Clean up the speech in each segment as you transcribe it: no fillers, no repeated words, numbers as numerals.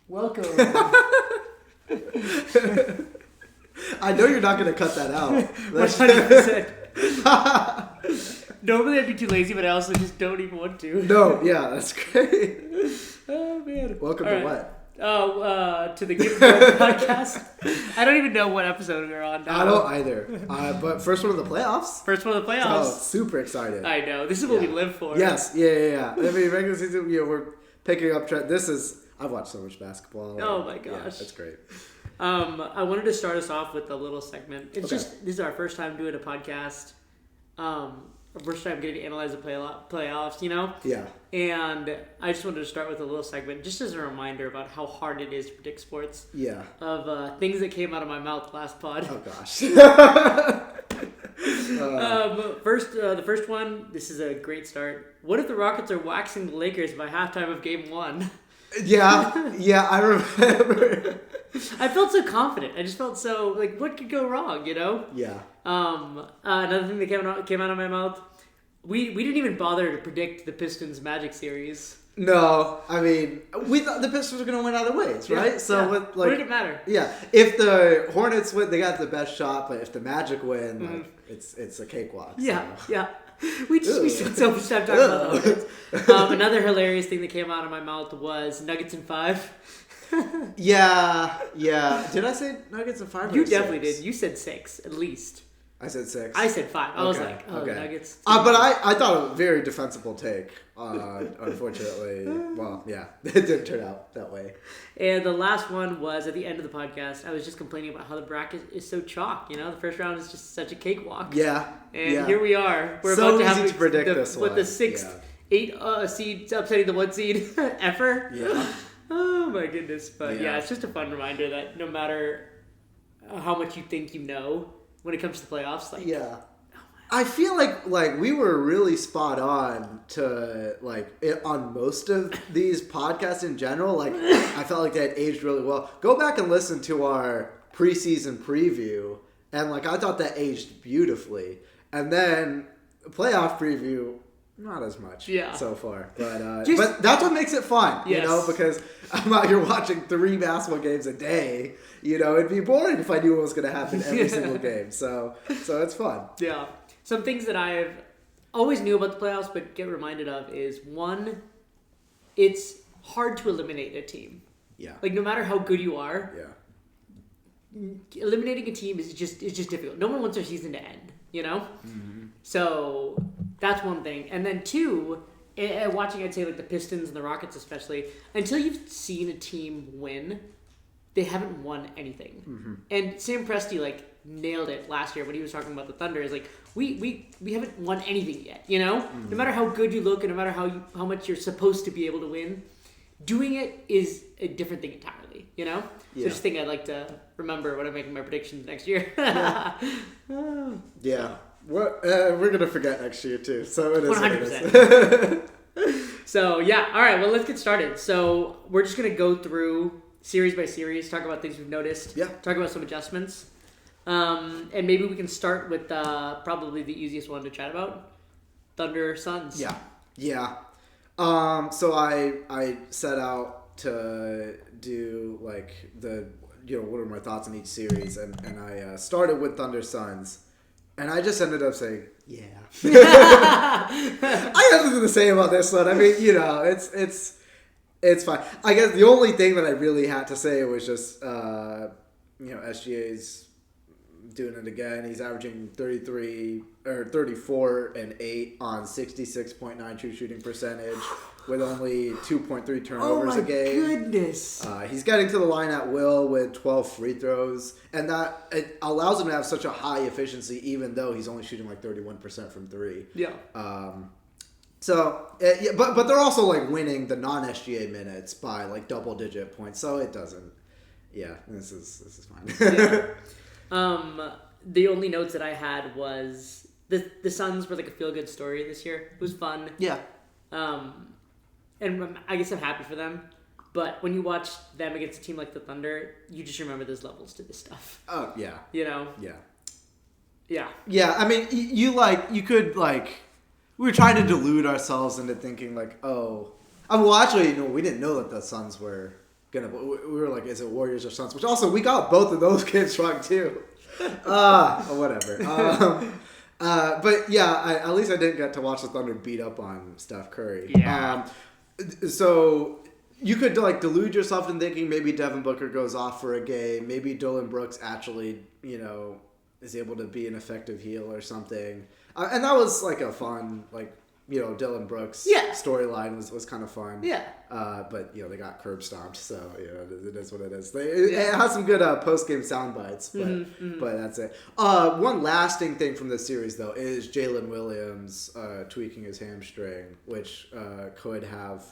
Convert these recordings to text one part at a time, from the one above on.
Welcome. I know you're not going to cut that out. 100%. Normally I'd be too lazy, but I also just don't even want to. No, yeah, that's great. Oh, man. Welcome All to right. what? To the Give Go podcast. I don't even know what episode we're on now. I don't either. But first one of the playoffs. First one of the So, playoffs. super excited. I know. This is what we live for. Yes, yeah. I mean, regular season, we're picking up trend. I've watched so much basketball. Oh my gosh. Yeah, that's great. I wanted to start us off with a little segment. It's Okay. just, this is our first time doing a podcast. Our first time getting to analyze the playoffs, you know? Yeah. And I just wanted to start with a little segment, just as a reminder about how hard it is to predict sports. Yeah. Of things that came out of my mouth last pod. Oh, gosh. The first one, this is a great start. What if the Rockets are waxing the Lakers by halftime of Game 1? Yeah, I remember. I felt so confident. I just felt so, like, what could go wrong, you know? Yeah. Another thing that came out of my mouth, we didn't even bother to predict the Pistons Magic series. No, I mean, we thought the Pistons were going to win either ways, right? Yeah, So, yeah. what What did it matter? Yeah, if the Hornets win, they got the best shot, but if the Magic win, like, it's a cakewalk. Yeah, so. yeah. We spent so much time talking about the Hornets. Another hilarious thing that came out of my mouth was Nuggets in 5. Yeah. Did I say Nuggets in 5 or You 6? definitely did. You said 6, at least. I said 6. I said 5. I was Okay, like, oh, okay. Nuggets. But I thought a very defensible take. Unfortunately, well, yeah, it didn't turn out that way. And the last one was at the end of the podcast. I was just complaining about how the bracket is so chalk. You know, the first round is just such a cakewalk. Yeah. And here we are. We're So about to have easy to predict this with one. the 6th, 8 seed upsetting the 1 seed ever. Yeah. Oh my goodness. But Yeah. yeah, it's just a fun reminder that no matter how much you think you know, when it comes to the playoffs, like I feel like we were really spot on to on most of these podcasts in general. Like I felt like they had aged really well. Go back and listen to our preseason preview, and I thought that aged beautifully. And then playoff preview, not as much so far. But but that's what makes it fun, you know, because I'm out here watching 3 basketball games a day. You know, it'd be boring if I knew what was going to happen every single game. So it's fun. Yeah. Some things that I've always knew about the playoffs but get reminded of is, one, it's hard to eliminate a team. Yeah. Like, no matter how good you are, Yeah. eliminating a team is just difficult. No one wants their season to end, you know? Mm-hmm. So that's one thing. And then two, watching, I'd say, like the Pistons and the Rockets especially, until you've seen a team win, they haven't won anything. Mm-hmm. And Sam Presti, nailed it last year when he was talking about the Thunder. Is we haven't won anything yet, you know? Mm-hmm. No matter how good you look and no matter how much you're supposed to be able to win, doing it is a different thing entirely, you know? Yeah. So just think I'd like to remember when I'm making my predictions next year. Yeah. We're going to forget next year, too. So it is 100%. So, yeah. All right. Well, let's get started. So we're just going to go through series by series, talk about things we've noticed, talk about some adjustments. And maybe we can start with probably the easiest one to chat about, Thunder Suns. Yeah. So I set out to do what are my thoughts on each series, and I started with Thunder Suns, and I just ended up saying I have nothing to say about this one. I mean, it's fine. I guess the only thing that I really had to say was just SGA's doing it again. He's averaging 34 and 8 on 66.9 true shooting percentage with only 2.3 turnovers a game. Oh my goodness. He's getting to the line at will with 12 free throws, and that it allows him to have such a high efficiency even though he's only shooting 31% from 3. Yeah. But they're also winning the non-SGA minutes by double digit points, so it doesn't. Yeah, this is fine. The only notes that I had was the Suns were a feel good story this year. It was fun. Yeah. And I guess I'm happy for them. But when you watch them against a team like the Thunder, you just remember there's levels to this stuff. Oh yeah. You know. Yeah. Yeah. Yeah. I mean, you could we were trying to delude ourselves into thinking actually, we didn't know that the Suns were we were like, is it Warriors or Suns? Which also, we got both of those games wrong too. Whatever. But yeah, at least I didn't get to watch the Thunder beat up on Steph Curry. Yeah. So you could like delude yourself in thinking maybe Devin Booker goes off for a game, maybe Dillon Brooks actually, is able to be an effective heel or something. And that was like a fun, Dillon Brooks storyline was kind of fun. Yeah. But, they got curb stomped, so, it is what it is. It has some good post-game sound bites, but that's it. One lasting thing from this series, though, is Jalen Williams tweaking his hamstring, which could have,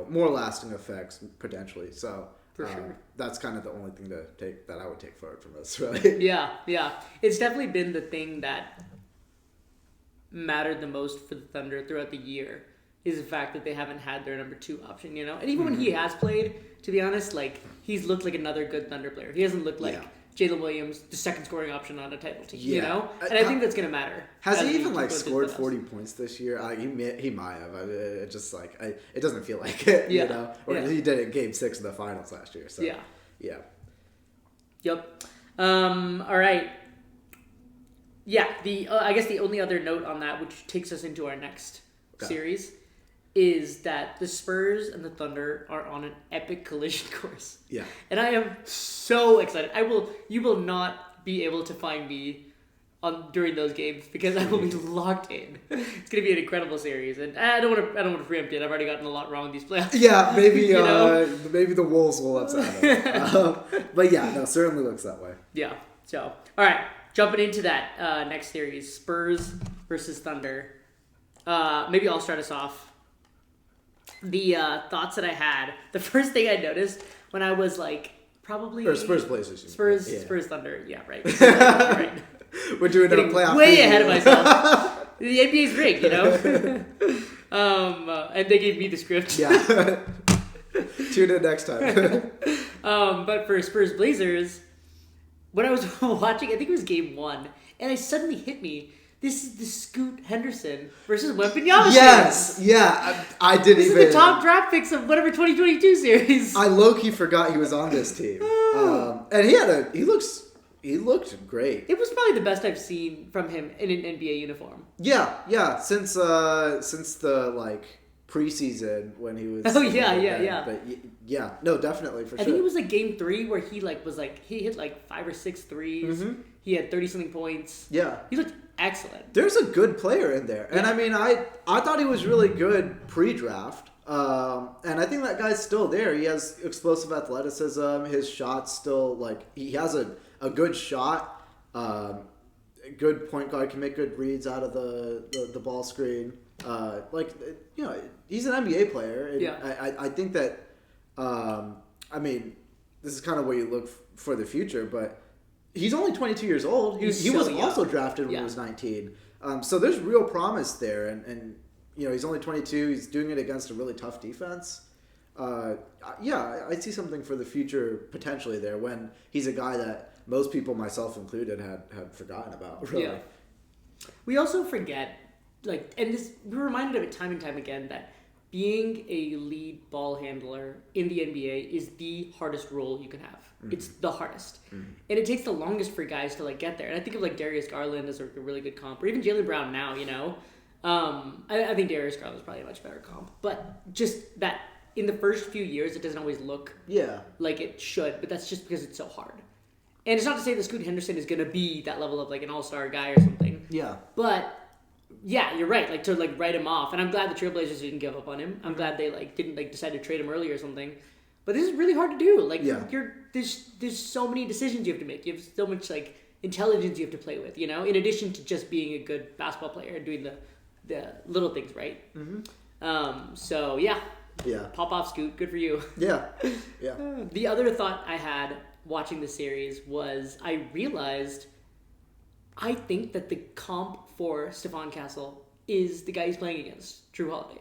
more lasting effects, potentially. So, for sure. That's kind of the only thing that I would take forward from this, really. Yeah. It's definitely been the thing that mattered the most for the Thunder throughout the year is the fact that they haven't had their number 2 option, And even when he has played, to be honest, he's looked like another good Thunder player. He hasn't looked like Jalen Williams, the second scoring option on a title team, And I think that's going to matter. Has he even scored 40 points this year? He might have. It just it doesn't feel like it, Or he did it in Game 6 of the finals last year. So yeah. Yep. All right. Yeah, I guess the only other note on that, which takes us into our next series, is that the Spurs and the Thunder are on an epic collision course. Yeah. And I am so excited. You will not be able to find me during those games because I will be locked in. It's going to be an incredible series, and I don't want to preempt it. I've already gotten a lot wrong in these playoffs. Yeah, maybe maybe the Wolves will upset them. But yeah, no, certainly looks that way. Yeah. So, all right. Jumping into that next series, Spurs versus Thunder. Maybe I'll start us off. The thoughts that I had, the first thing I noticed when I was probably... Or Spurs Blazers. Spurs Thunder, yeah, right. Right. We're doing a playoff way ahead of myself. The NBA's rigged, and they gave me the script. Yeah. Tune in next time. But for Spurs Blazers... When I was watching, I think it was game 1, and it suddenly hit me. This is the Scoot Henderson versus Wembanyama. Yes, yeah, I didn't even... This is the top draft picks of whatever 2022 series. I low-key forgot he was on this team. And he looked great. It was probably the best I've seen from him in an NBA uniform. Yeah, since the preseason when he was... Oh, yeah. But yeah, no, definitely, for sure. I think it was game 3 where he he hit 5 or 6 threes. Mm-hmm. He had 30-something points. Yeah. He looked excellent. There's a good player in there. Yeah. And I mean, I thought he was really good pre-draft. And I think that guy's still there. He has explosive athleticism. His shot's still, he has a good shot. Good point guard, can make good reads out of the ball screen. He's an NBA player. And yeah. I think that, this is kind of where you look for the future, but he's only 22 years old. He was also drafted when he was 19. So there's real promise there. And he's only 22. He's doing it against a really tough defense. I see something for the future potentially there when he's a guy that most people, myself included, had forgotten about. Really. Yeah. We also forget, we're reminded of it time and time again that being a lead ball handler in the NBA is the hardest role you can have. Mm-hmm. It's the hardest. Mm-hmm. And it takes the longest for guys to get there. And I think of Darius Garland as a really good comp, or even Jaylen Brown now, I think Darius Garland is probably a much better comp. But just that in the first few years, it doesn't always look like it should, but that's just because it's so hard. And it's not to say that Scoot Henderson is going to be that level of an all-star guy or something. Yeah. But yeah, you're right. To write him off, and I'm glad the Trailblazers didn't give up on him. I'm glad they didn't decide to trade him early or something. But this is really hard to do. There's so many decisions you have to make. You have so much intelligence you have to play with. In addition to just being a good basketball player and doing the little things right. Mm-hmm. So yeah. Yeah. Pop off, Scoot. Good for you. Yeah. Yeah. The other thought I had watching the series was I realized I think that the comp for Stephon Castle is the guy he's playing against, Drew Holiday.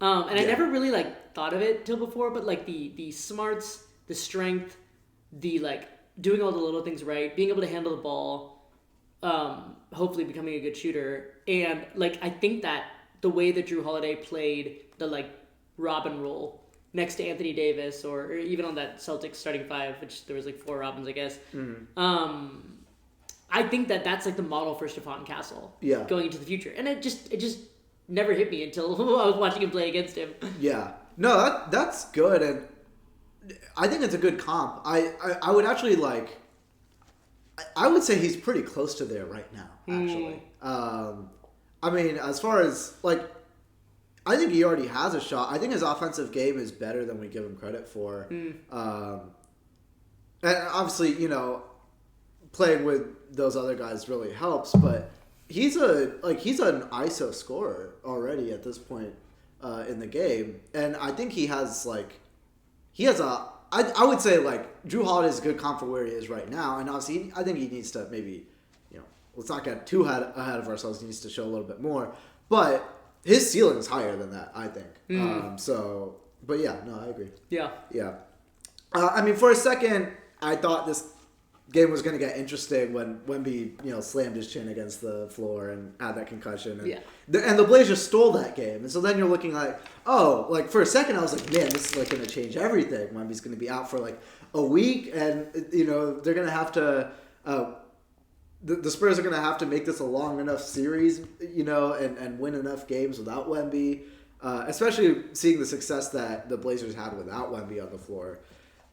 I never really thought of it till before, but the smarts, the strength, the doing all the little things right, being able to handle the ball, hopefully becoming a good shooter, and I think that the way that Drew Holiday played the Robin role next to Anthony Davis or even on that Celtics starting five, which there was like 4 Robins, I guess. I think that's like the model for Stephon Castle going into the future. And it just never hit me until I was watching him play against him. Yeah. No, that's good. And I think it's a good comp. I would actually like... I would say he's pretty close to there right now, actually. I mean, as far as, like... I think he already has a shot. I think his offensive game is better than we give him credit for. And obviously, playing with those other guys really helps, but he's an ISO scorer already at this point in the game. And I think I would say, like, Drew Holiday is a good comp for where he is right now. And obviously, I think he needs to maybe, let's not get too ahead of ourselves. He needs to show a little bit more. But his ceiling is higher than that, I think. But yeah, no, I agree. Yeah. Yeah. I mean, for a second, I thought this game was going to get interesting when Wemby, slammed his chin against the floor and had that concussion. And, and the Blazers stole that game. And so then you're looking like, for a second I was like, man, this is like going to change everything. Wemby's going to be out for like a week, and they're going to have to. The Spurs are going to have to make this a long enough series, and win enough games without Wemby, especially seeing the success that the Blazers had without Wemby on the floor.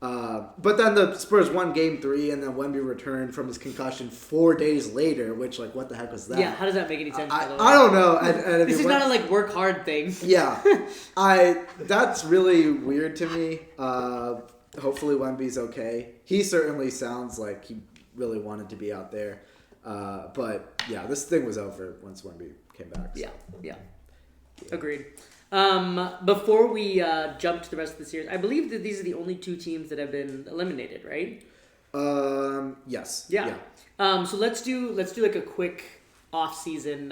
But then the Spurs won Game 3, and then Wemby returned from his concussion 4 days later, which, like, what the heck was that? Yeah, how does that make any sense? I don't know. And this is not a, like, work hard thing. Yeah. That's really weird to me. Hopefully Wemby's okay. He certainly sounds like he really wanted to be out there. But, yeah, this thing was over once Wemby came back. So. Yeah. Agreed. Before we jump to the rest of the series, I believe that these are the only 2 teams that have been eliminated, right? Yes. Yeah. So let's do like a quick off-season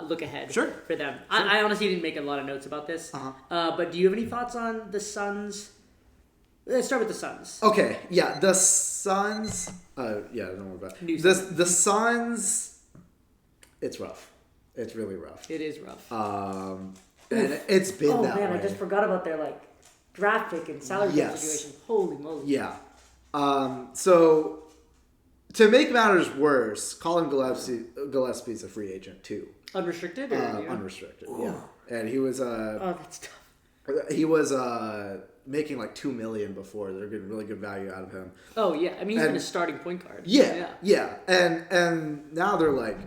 look ahead for them. Sure. I honestly didn't make a lot of notes about this. But do you have any thoughts on the Suns? Let's start with the Suns. Okay. Yeah, the Suns. Don't worry about it. The Suns. It's rough. It's really rough. It is rough. And it's been that way. I just forgot about their like draft pick and salary cap situation. Holy moly. Yeah. So to make matters worse, Colin Gillespie's a free agent too. Unrestricted or unrestricted, yeah. And he was that's tough. He was making like $2 million before. They're getting really good value out of him. Oh yeah. I mean he's been a starting point guard. Yeah. And now they're like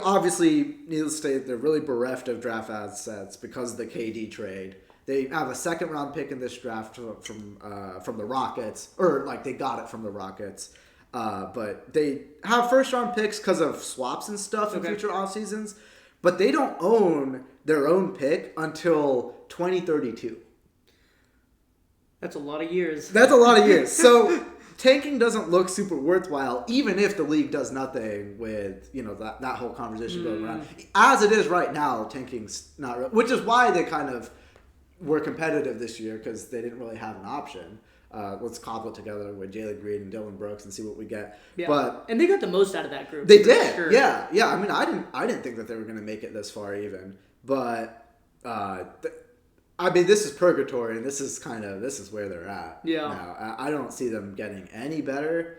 obviously, needless to say, they're really bereft of draft assets because of the KD trade. They have a second-round pick in this draft from the Rockets, or like they got it from the Rockets. But they have first-round picks because of swaps and stuff in future off seasons. But they don't own their own pick until 2032. That's a lot of years. So tanking doesn't look super worthwhile, even if the league does nothing with that whole conversation going around. As it is right now, tanking's not real, which is why they kind of were competitive this year because they didn't really have an option. Let's cobble it together with Jalen Green and Dylan Brooks and see what we get. Yeah. And they got the most out of that group. They did. Sure. Yeah. I mean, I didn't think that they were going to make it this far even, but I mean, this is purgatory, and this is where they're at. Yeah. Now. I don't see them getting any better.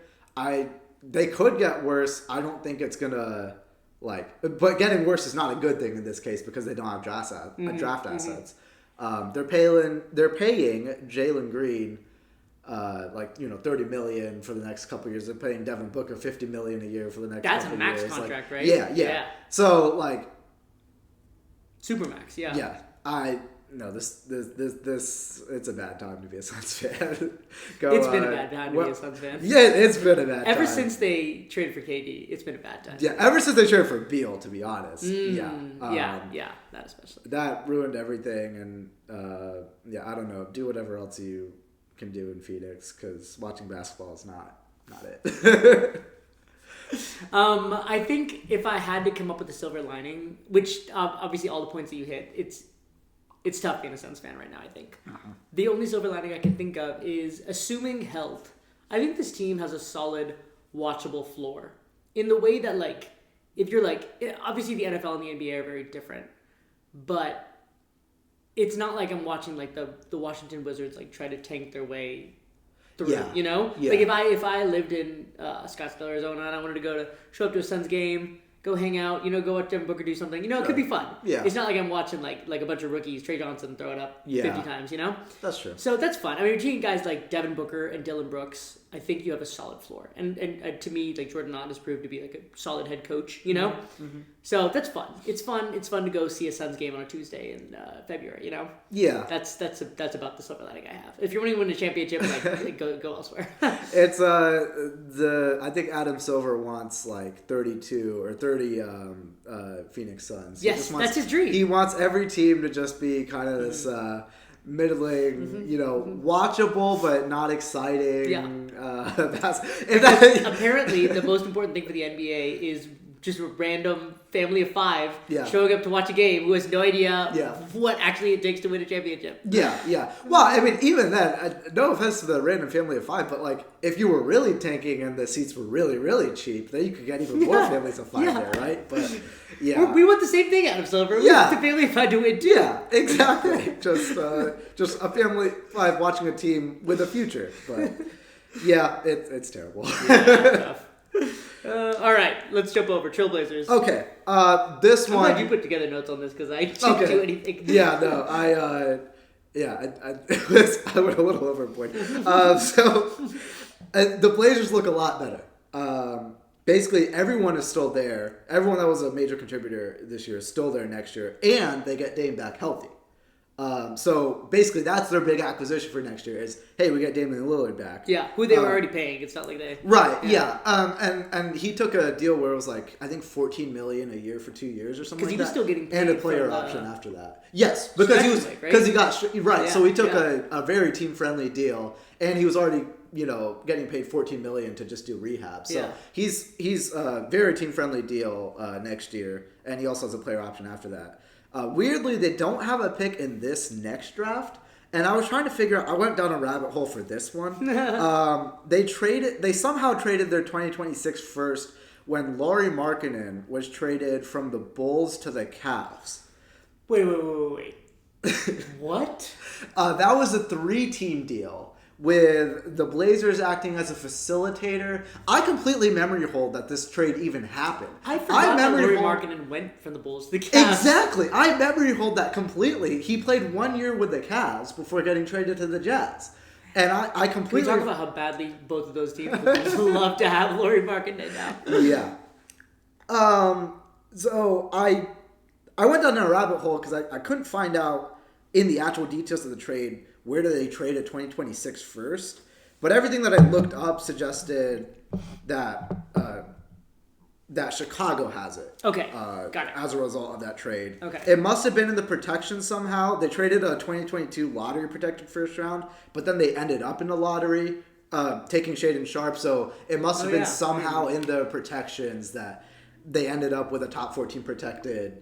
They could get worse. I don't think it's gonna but getting worse is not a good thing in this case because they don't have draft assets. They're paying Jalen Green $30 million for the next couple of years. They're paying Devin Booker $50 million a year for the next. That's couple a max years. contract, right? Yeah. So Supermax, yeah. Yeah. No, this it's a bad time to be a Suns fan. It's been a bad time to be a Suns fan. Yeah, it's been a bad time. Ever since they traded for KD, it's been a bad time. Yeah, ever since they traded for Beal, to be honest. Yeah, that especially. That ruined everything, and I don't know. Do whatever else you can do in Phoenix, because watching basketball is not it. I think if I had to come up with a silver lining, which obviously all the points that you hit, it's tough being a Suns fan right now, I think. The only silver lining I can think of is, assuming health, I think this team has a solid, watchable floor. In the way that, if you're obviously the NFL and the NBA are very different, but it's not like I'm watching like the Washington Wizards like try to tank their way through. Yeah. You know, Yeah. like if I lived in Scottsdale, Arizona, and I wanted to show up to a Suns game. Go hang out, go watch Devin Booker do something. It could be fun. Yeah. It's not like I'm watching like a bunch of rookies, Trey Johnson throw it up 50 times, That's true. So that's fun. I mean, between guys like Devin Booker and Dylan Brooks, I think you have a solid floor. And to me, like Jordan Ott has proved to be like a solid head coach, Mm-hmm. So that's fun. It's fun. It's fun to go see a Suns game on a Tuesday in February, Yeah. That's about the silver lining I have. If you want to win a championship, like go elsewhere. It's I think Adam Silver wants like 32 or 30 Phoenix Suns. Yes, that's his dream. He wants every team to just be kind of this middling, watchable but not exciting. Yeah. Apparently, the most important thing for the NBA is just a random family of 5 Yeah. showing up to watch a game who has no idea Yeah. what actually it takes to win a championship. Yeah. Well, I mean, even then, no offense to the random family of 5, but like, if you were really tanking and the seats were really, really cheap, then you could get even more families of 5 there, right? But yeah, we want the same thing out of Silver. We want the family of 5 to win too. Yeah, exactly. just a family of 5 watching a team with a future. But yeah, it's terrible. Yeah, all right, let's jump over Trailblazers. Okay, this I'm one. glad you put together notes on this because I didn't do anything. Yeah, no, I went a little overboard. So the Blazers look a lot better. Basically, everyone is still there. Everyone that was a major contributor this year is still there next year, and they get Dame back healthy. So basically, that's their big acquisition for next year is, hey, we get Damian Lillard back. Yeah, who they were already paying. It's not like they... Right, yeah. And he took a deal where it was like, I think $14 million a year for 2 years or something like that. Because he was still getting paid and a player option after that. Yes, because he got... Right, so he took a very team-friendly deal, and he was already... getting paid $14 million to just do rehab. So he's a very team-friendly deal next year, and he also has a player option after that. Weirdly, they don't have a pick in this next draft, and I was trying to figure out. I went down a rabbit hole for this one. They somehow traded their 2026 first when Lauri Markkanen was traded from the Bulls to the Cavs. Wait. What? That was a 3-team deal with the Blazers acting as a facilitator. I completely memory hold that this trade even happened. I forgot that Lauri Markkanen went from the Bulls to the Cavs. Exactly. I memory hold that completely. He played 1 year with the Cavs before getting traded to the Jazz. And I completely... Can we talk about how badly both of those teams would love to have Lauri Markkanen now? Yeah. So I went down a rabbit hole because I couldn't find out in the actual details of the trade where do they trade a 2026 first. But everything that I looked up suggested that Chicago has it. Okay, got it. As a result of that trade. Okay. It must have been in the protection somehow. They traded a 2022 lottery protected first round, but then they ended up in the lottery taking Shaedon Sharpe. So it must have been somehow in the protections that they ended up with a top 14 protected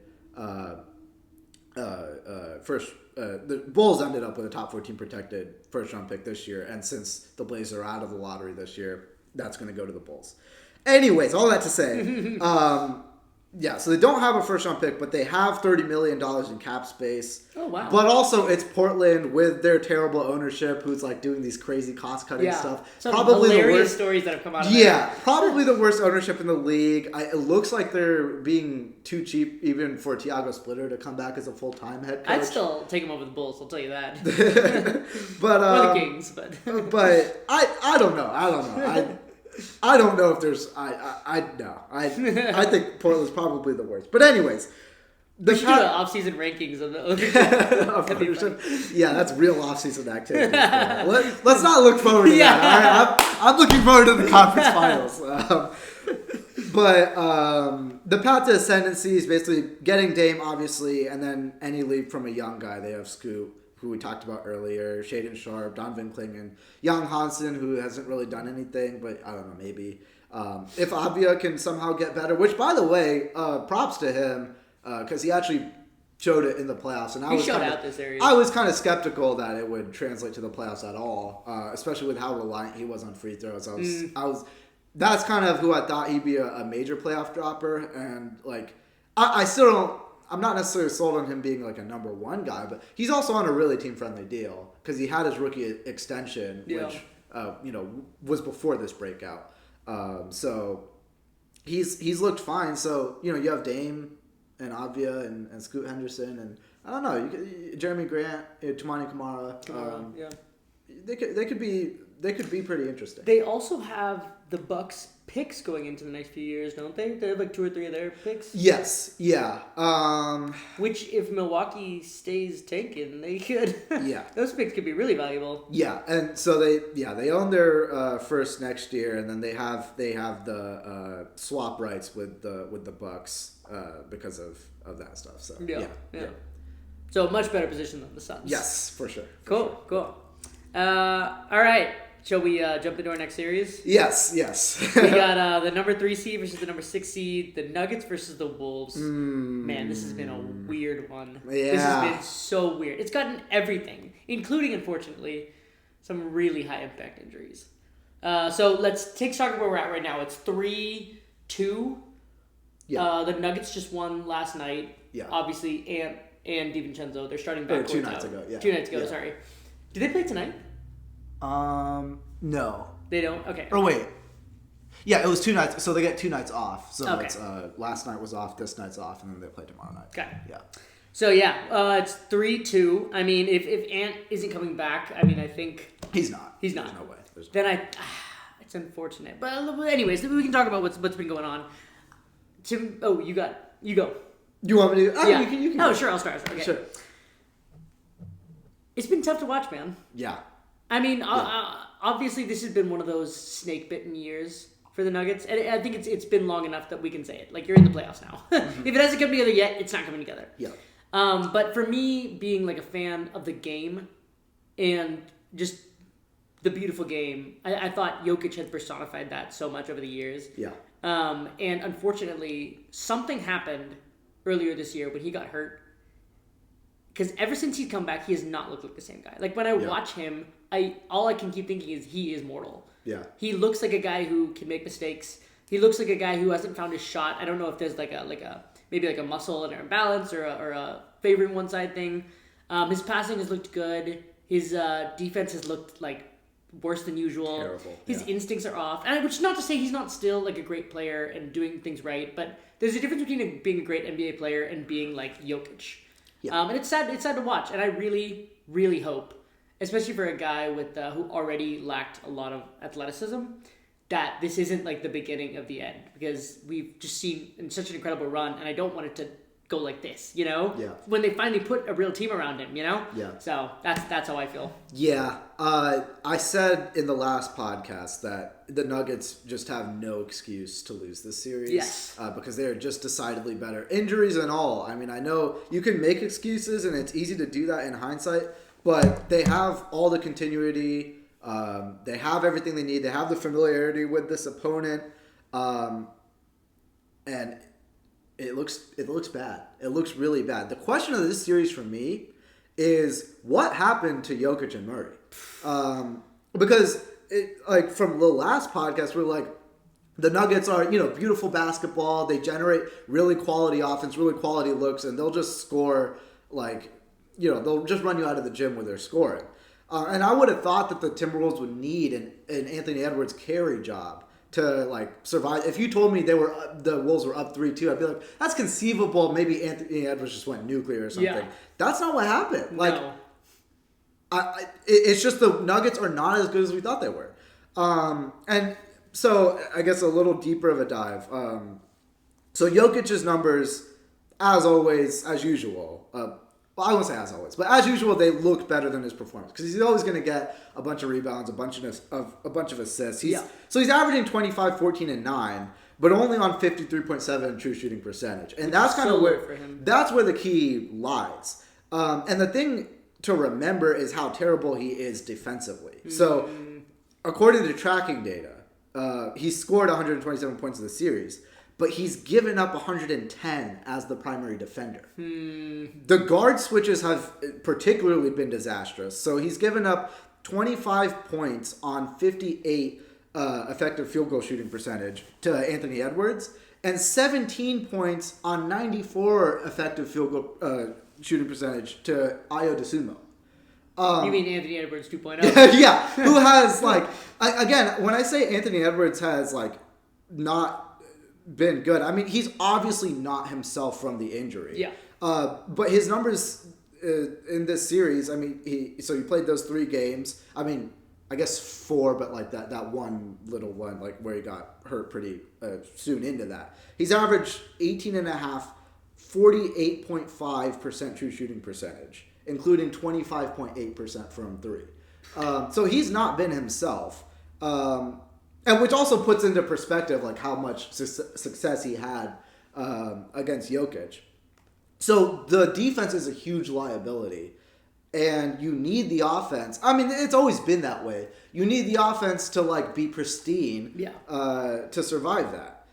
first. The Bulls ended up with a top 14 protected first round pick this year, and since the Blazers are out of the lottery this year, that's going to go to the Bulls. Anyways, all that to say, so they don't have a first round pick, but they have $30 million in cap space. Oh, wow. But also, it's Portland with their terrible ownership who's like doing these crazy cost cutting stuff. Some probably hilarious stories that have come out of it. Yeah, probably the worst ownership in the league. It looks like they're being too cheap even for Tiago Splitter to come back as a full-time head coach. I'd still take him over the Bulls, I'll tell you that. But or the Kings, but... But I don't know. I don't know if there's... I think Portland's probably the worst. But anyways... We should do off-season rankings of the ownership. Yeah, that's real off-season activity. Let's not look forward to that. All right? I'm looking forward to the conference finals. But the path to ascendancy is basically getting Dame, obviously, and then any leap from a young guy. They have Scoot, who we talked about earlier, Shaedon Sharpe, Donovan Clingan, Young Hansen, who hasn't really done anything, but I don't know, maybe. If Avia can somehow get better, which, by the way, props to him, because he actually showed it in the playoffs. And I was kind of skeptical that it would translate to the playoffs at all, especially with how reliant he was on free throws. That's kind of who I thought he'd be a major playoff dropper, and like I still don't. I'm not necessarily sold on him being like a number one guy, but he's also on a really team friendly deal because he had his rookie extension, which was before this breakout. So he's looked fine. So you have Dame and Avia and Scoot Henderson and I don't know, Jeremy Grant, Tumani Kamara. They could be pretty interesting. They also have the Bucks picks going into the next few years, don't they? They have like 2 or 3 of their picks. Yes, yeah. Which, if Milwaukee stays tanking, they could. Yeah, those picks could be really valuable. Yeah, and so they own their first next year, and then they have the swap rights with the Bucks because of that stuff. So yeah. So much better position than the Suns. Yes, for sure. Cool. All right. Shall we jump into our next series? Yes. We got the number 3 seed versus the number 6 seed, the Nuggets versus the Wolves. Man, this has been a weird one. Yeah. This has been so weird. It's gotten everything, including, unfortunately, some really high impact injuries. So let's take stock of where we're at right now. It's 3-2. Yeah. The Nuggets just won last night. Yeah. Obviously, and DiVincenzo, they're starting back. 2 nights ago. Yeah. 2 nights ago. Yeah. Sorry. Do they play tonight? No. They don't? Okay. Or wait. Yeah, it was 2 nights. So they get 2 nights off. So it's last night was off, this night's off, and then they play tomorrow night. Okay. Yeah. So it's 3-2. I mean, if Ant isn't coming back, I mean, I think he's not. He's not. There's no way. Then it's unfortunate. But anyways, we can talk about what's been going on. Tim, you go. You want me to? Yeah. You can. Oh, sure. I'll start. Okay. Sure. It's been tough to watch, man. Yeah. I mean, obviously, this has been one of those snake-bitten years for the Nuggets, and I think it's been long enough that we can say it. Like, you're in the playoffs now. If it hasn't come together yet, it's not coming together. Yeah. But for me, being like a fan of the game and just the beautiful game, I thought Jokic had personified that so much over the years. Yeah. And unfortunately, something happened earlier this year when he got hurt. Because ever since he's come back, he has not looked like the same guy. Like, when I watch him, all I can keep thinking is he is mortal. Yeah. He looks like a guy who can make mistakes. He looks like a guy who hasn't found his shot. I don't know if there's maybe a muscle and imbalance or a favoring one side thing. His passing has looked good. His defense has looked like worse than usual. Terrible. His instincts are off. And which is not to say he's not still like a great player and doing things right, but there's a difference between being a great NBA player and being like Jokic. Yeah. And it's sad to watch. And I really, really hope, especially for a guy with who already lacked a lot of athleticism, that this isn't like the beginning of the end, because we've just seen in such an incredible run, and I don't want it to go like this, Yeah. When they finally put a real team around him, Yeah. So that's how I feel. Yeah. I said in the last podcast that the Nuggets just have no excuse to lose this series. Yes. Because they're just decidedly better. Injuries and all. I mean, I know you can make excuses, and it's easy to do that in hindsight, but they have all the continuity. They have everything they need. They have the familiarity with this opponent. And it looks bad. It looks really bad. The question of this series for me is what happened to Jokic and Murray? Because from the last podcast, we're like, the Nuggets are, beautiful basketball. They generate really quality offense, really quality looks, and they'll just score they'll just run you out of the gym with their scoring. And I would have thought that the Timberwolves would need an Anthony Edwards carry job to survive. If you told me the Wolves were up 3-2, I'd be like, that's conceivable. Maybe Anthony Edwards just went nuclear or something. Yeah. That's not what happened. No. It's just the Nuggets are not as good as we thought they were. And so I guess a little deeper of a dive. So Jokic's numbers, as always, as usual. Well, I won't say as always, but as usual, they look better than his performance because he's always going to get a bunch of rebounds, a bunch of assists. So he's averaging 25, 14, and 9, but only on 53.7 true shooting percentage, and that's kind of where the key lies. And the thing to remember is how terrible he is defensively. Mm-hmm. So, according to tracking data, he scored 127 points in the series. But he's given up 110 as the primary defender. The guard switches have particularly been disastrous. So he's given up 25 points on 58 effective field goal shooting percentage to Anthony Edwards. and 17 points on 94 effective field goal shooting percentage to Ayo Dosunmu. You mean Anthony Edwards 2.0? Yeah, who has like again, when I say Anthony Edwards has like not been good, I mean he's obviously not himself from the injury. Yeah. But his numbers in this series, I mean, he played those 3 games. I mean, I guess 4, but like that one little one, like where he got hurt pretty soon into that. He's averaged 18.5, 48.5% true shooting percentage, including 25.8% from 3. So he's not been himself. And which also puts into perspective like how much success he had against Jokic. So the defense is a huge liability, and you need the offense. I mean, it's always been that way. You need the offense to like be pristine, to survive that.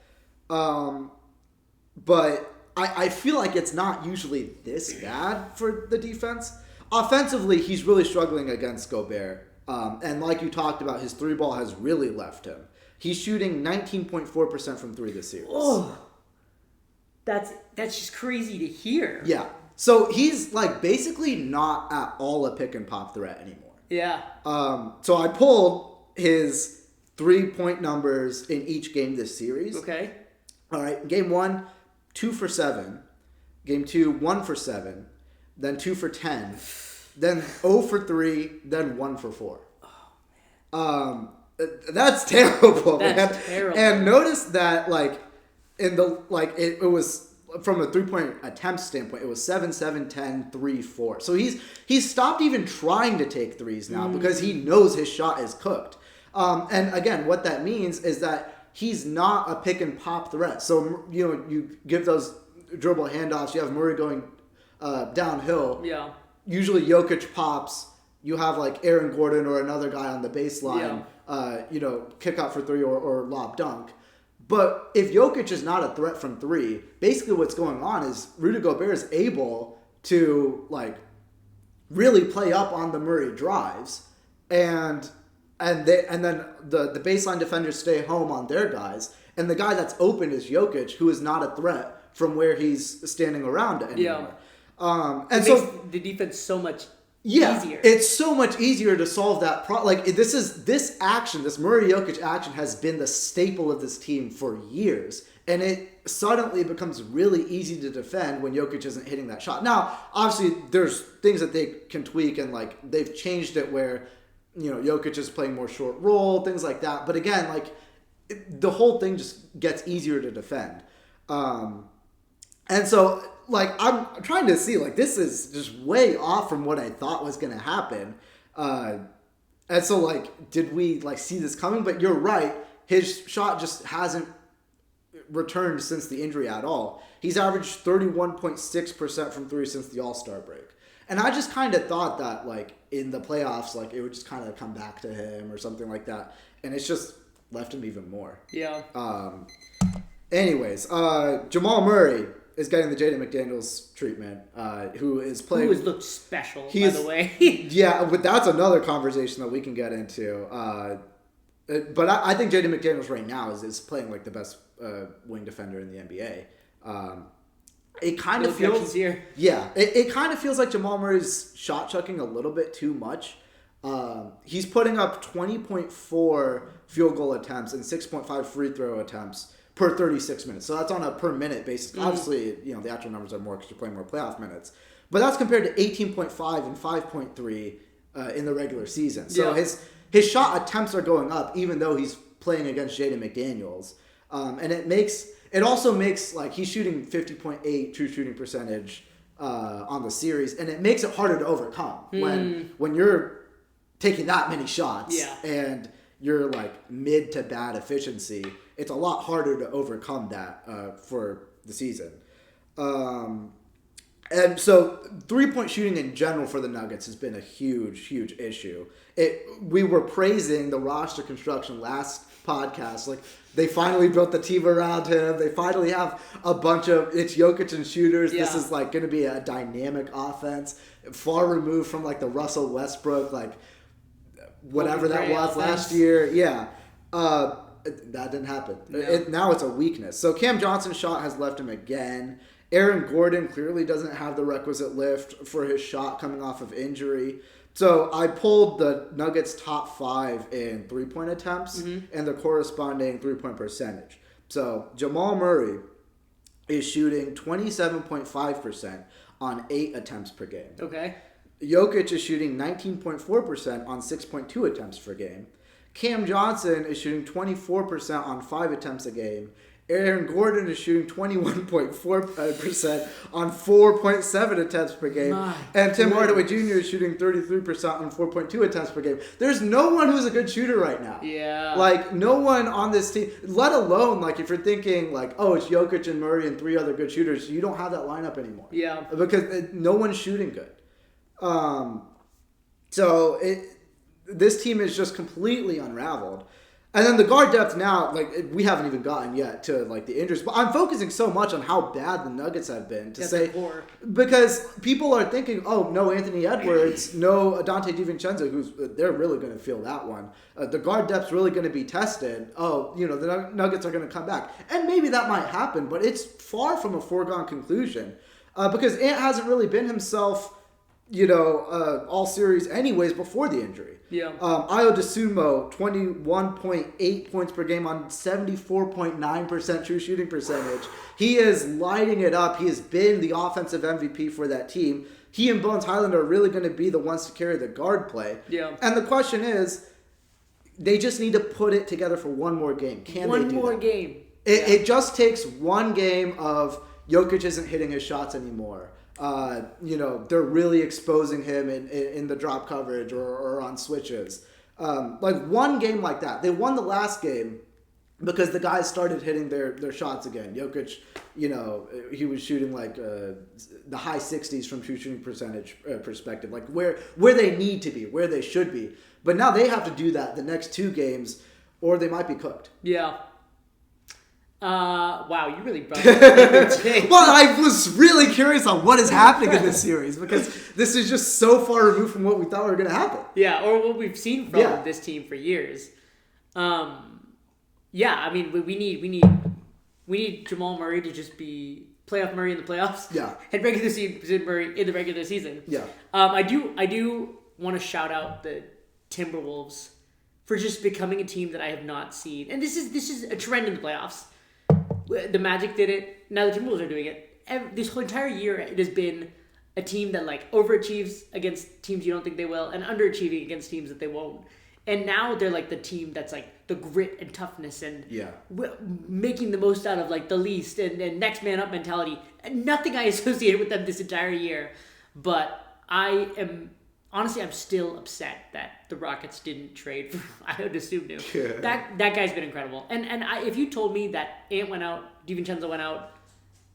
But I feel like it's not usually this bad for the defense. Offensively, he's really struggling against Gobert, and like you talked about, his 3 ball has really left him. He's shooting 19.4% from 3 this series. Oh. That's just crazy to hear. Yeah. So he's like basically not at all a pick and pop threat anymore. Yeah. So I pulled his 3-point numbers in each game this series. Okay. All right. Game 1, 2 for 7. Game 2, 1 for 7. Then 2 for 10. Then 0 for 3. Then 1 for 4. Oh man. That's terrible. That's man. Terrible. And notice that like. It was from a 3-point attempt standpoint, it was 7, 7, 10, 3, 4. So he's stopped even trying to take threes now because he knows his shot is cooked. And again, what that means is that he's not a pick and pop threat. So you give those dribble handoffs. You have Murray going downhill. Yeah. Usually Jokic pops. You have like Aaron Gordon or another guy on the baseline. Kick out for 3 or lob dunk. But if Jokic is not a threat from 3, basically what's going on is Rudy Gobert is able to like really play up on the Murray drives, and then the baseline defenders stay home on their guys, and the guy that's open is Jokic, who is not a threat from where he's standing around anymore. Yeah. And so makes the defense so much easier. It's so much easier to solve that problem. Like this Murray Jokic action has been the staple of this team for years, and it suddenly becomes really easy to defend when Jokic isn't hitting that shot. Now, obviously, there's things that they can tweak, and like they've changed it where Jokic is playing more short roll, things like that. But again, like the whole thing just gets easier to defend, and so. Like, I'm trying to see, like, this is just way off from what I thought was going to happen. And so, like, did we, like, see this coming? But you're right. His shot just hasn't returned since the injury at all. He's averaged 31.6% from 3 since the All-Star break. And I just kind of thought that, like, in the playoffs, like, it would just kind of come back to him or something like that. And it's just left him even more. Yeah. Anyways, Jamal Murray is getting the Jaden McDaniels treatment, who is playing... Who has looked special, by the way. Yeah, but that's another conversation that we can get into. But I think Jaden McDaniels right now is playing like the best wing defender in the NBA. It kind of feels... Here. Yeah, it kind of feels like Jamal Murray's shot chucking a little bit too much. He's putting up 20.4 field goal attempts and 6.5 free throw attempts per 36 minutes. So that's on a per minute basis. Obviously, the actual numbers are more because you're playing more playoff minutes. But that's compared to 18.5 and 5.3 in the regular season. So his shot attempts are going up even though he's playing against Jaden McDaniels. And it also makes like he's shooting 50.8 true shooting percentage on the series, and it makes it harder to overcome when you're taking that many shots and you're like mid to bad efficiency. It's a lot harder to overcome that for the season. And so 3-point shooting in general for the Nuggets has been a huge, huge issue. We were praising the roster construction last podcast. Like, they finally built the team around him. They finally have a bunch of, it's Jokic and shooters. Yeah. This is like going to be a dynamic offense, far removed from like the Russell Westbrook, like whatever that was last year. Yeah. That didn't happen. No. Now it's a weakness. So Cam Johnson's shot has left him again. Aaron Gordon clearly doesn't have the requisite lift for his shot coming off of injury. So I pulled the Nuggets' top 5 in three-point attempts and the corresponding three-point percentage. So Jamal Murray is shooting 27.5% on 8 attempts per game. Okay. Jokic is shooting 19.4% on 6.2 attempts per game. Cam Johnson is shooting 24% on 5 attempts a game. Aaron Gordon is shooting 21.4% on 4.7 attempts per game. And Tim Hardaway Jr. is shooting 33% on 4.2 attempts per game. There's no one who's a good shooter right now. Yeah. Like, no one on this team, let alone, like, if you're thinking, like, oh, it's Jokic and Murray and 3 other good shooters, you don't have that lineup anymore. Yeah. Because no one's shooting good. This team is just completely unraveled. And then the guard depth now, like, we haven't even gotten yet to, like, the injuries. But I'm focusing so much on how bad the Nuggets have been to say, because people are thinking, oh, no Anthony Edwards, no Dante DiVincenzo, they're really going to feel that one. The guard depth's really going to be tested. Oh, the Nuggets are going to come back. And maybe that might happen, but it's far from a foregone conclusion. Because Ant hasn't really been himself, all series anyways before the injury. Yeah. Ayo DeSumo, 21.8 points per game on 74.9% true shooting percentage. He is lighting it up. He has been the offensive MVP for that team. He and Bones Highland are really going to be the ones to carry the guard play. Yeah. And the question is, they just need to put it together for one more game. Can they do that? One more game. It just takes one game of Jokic isn't hitting his shots anymore. They're really exposing him in the drop coverage or on switches. Like one game like that. They won the last game because the guys started hitting their shots again. Jokic, he was shooting like the high 60s from true shooting percentage perspective, like where they need to be, where they should be. But now they have to do that the next 2 games or they might be cooked. Yeah. Wow, you really brought it up today. Well, I was really curious on what is happening in this series because this is just so far removed from what we thought were going to happen. Yeah, or what we've seen from this team for years. I mean, we need Jamal Murray to just be playoff Murray in the playoffs. Yeah, and regular season Murray in the regular season. Yeah. I do want to shout out the Timberwolves for just becoming a team that I have not seen, and this is a trend in the playoffs. The Magic did it. Now the Timberwolves are doing it. This whole entire year, it has been a team that like overachieves against teams you don't think they will, and underachieving against teams that they won't. And now they're like the team that's like the grit and toughness and making the most out of like the least and next man up mentality. And nothing I associated with them this entire year, but I'm still upset that the Rockets didn't trade for Ayo DeSumo. Yeah. That guy's been incredible. And if you told me that Ant went out, DiVincenzo went out,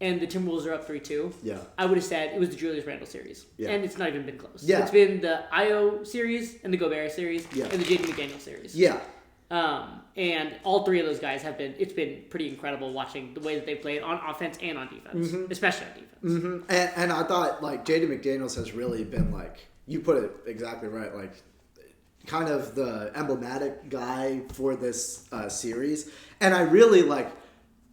and the Timberwolves are up 3-2, I would have said it was the Julius Randle series. Yeah. And it's not even been close. Yeah. It's been the Ayo series and the Gobert series and the Jaden McDaniels series. Yeah. And all 3 of those guys it's been pretty incredible watching the way that they played on offense and on defense, especially on defense. Mm-hmm. And I thought like Jaden McDaniels has really been like, you put it exactly right, like kind of the emblematic guy for this series. And I really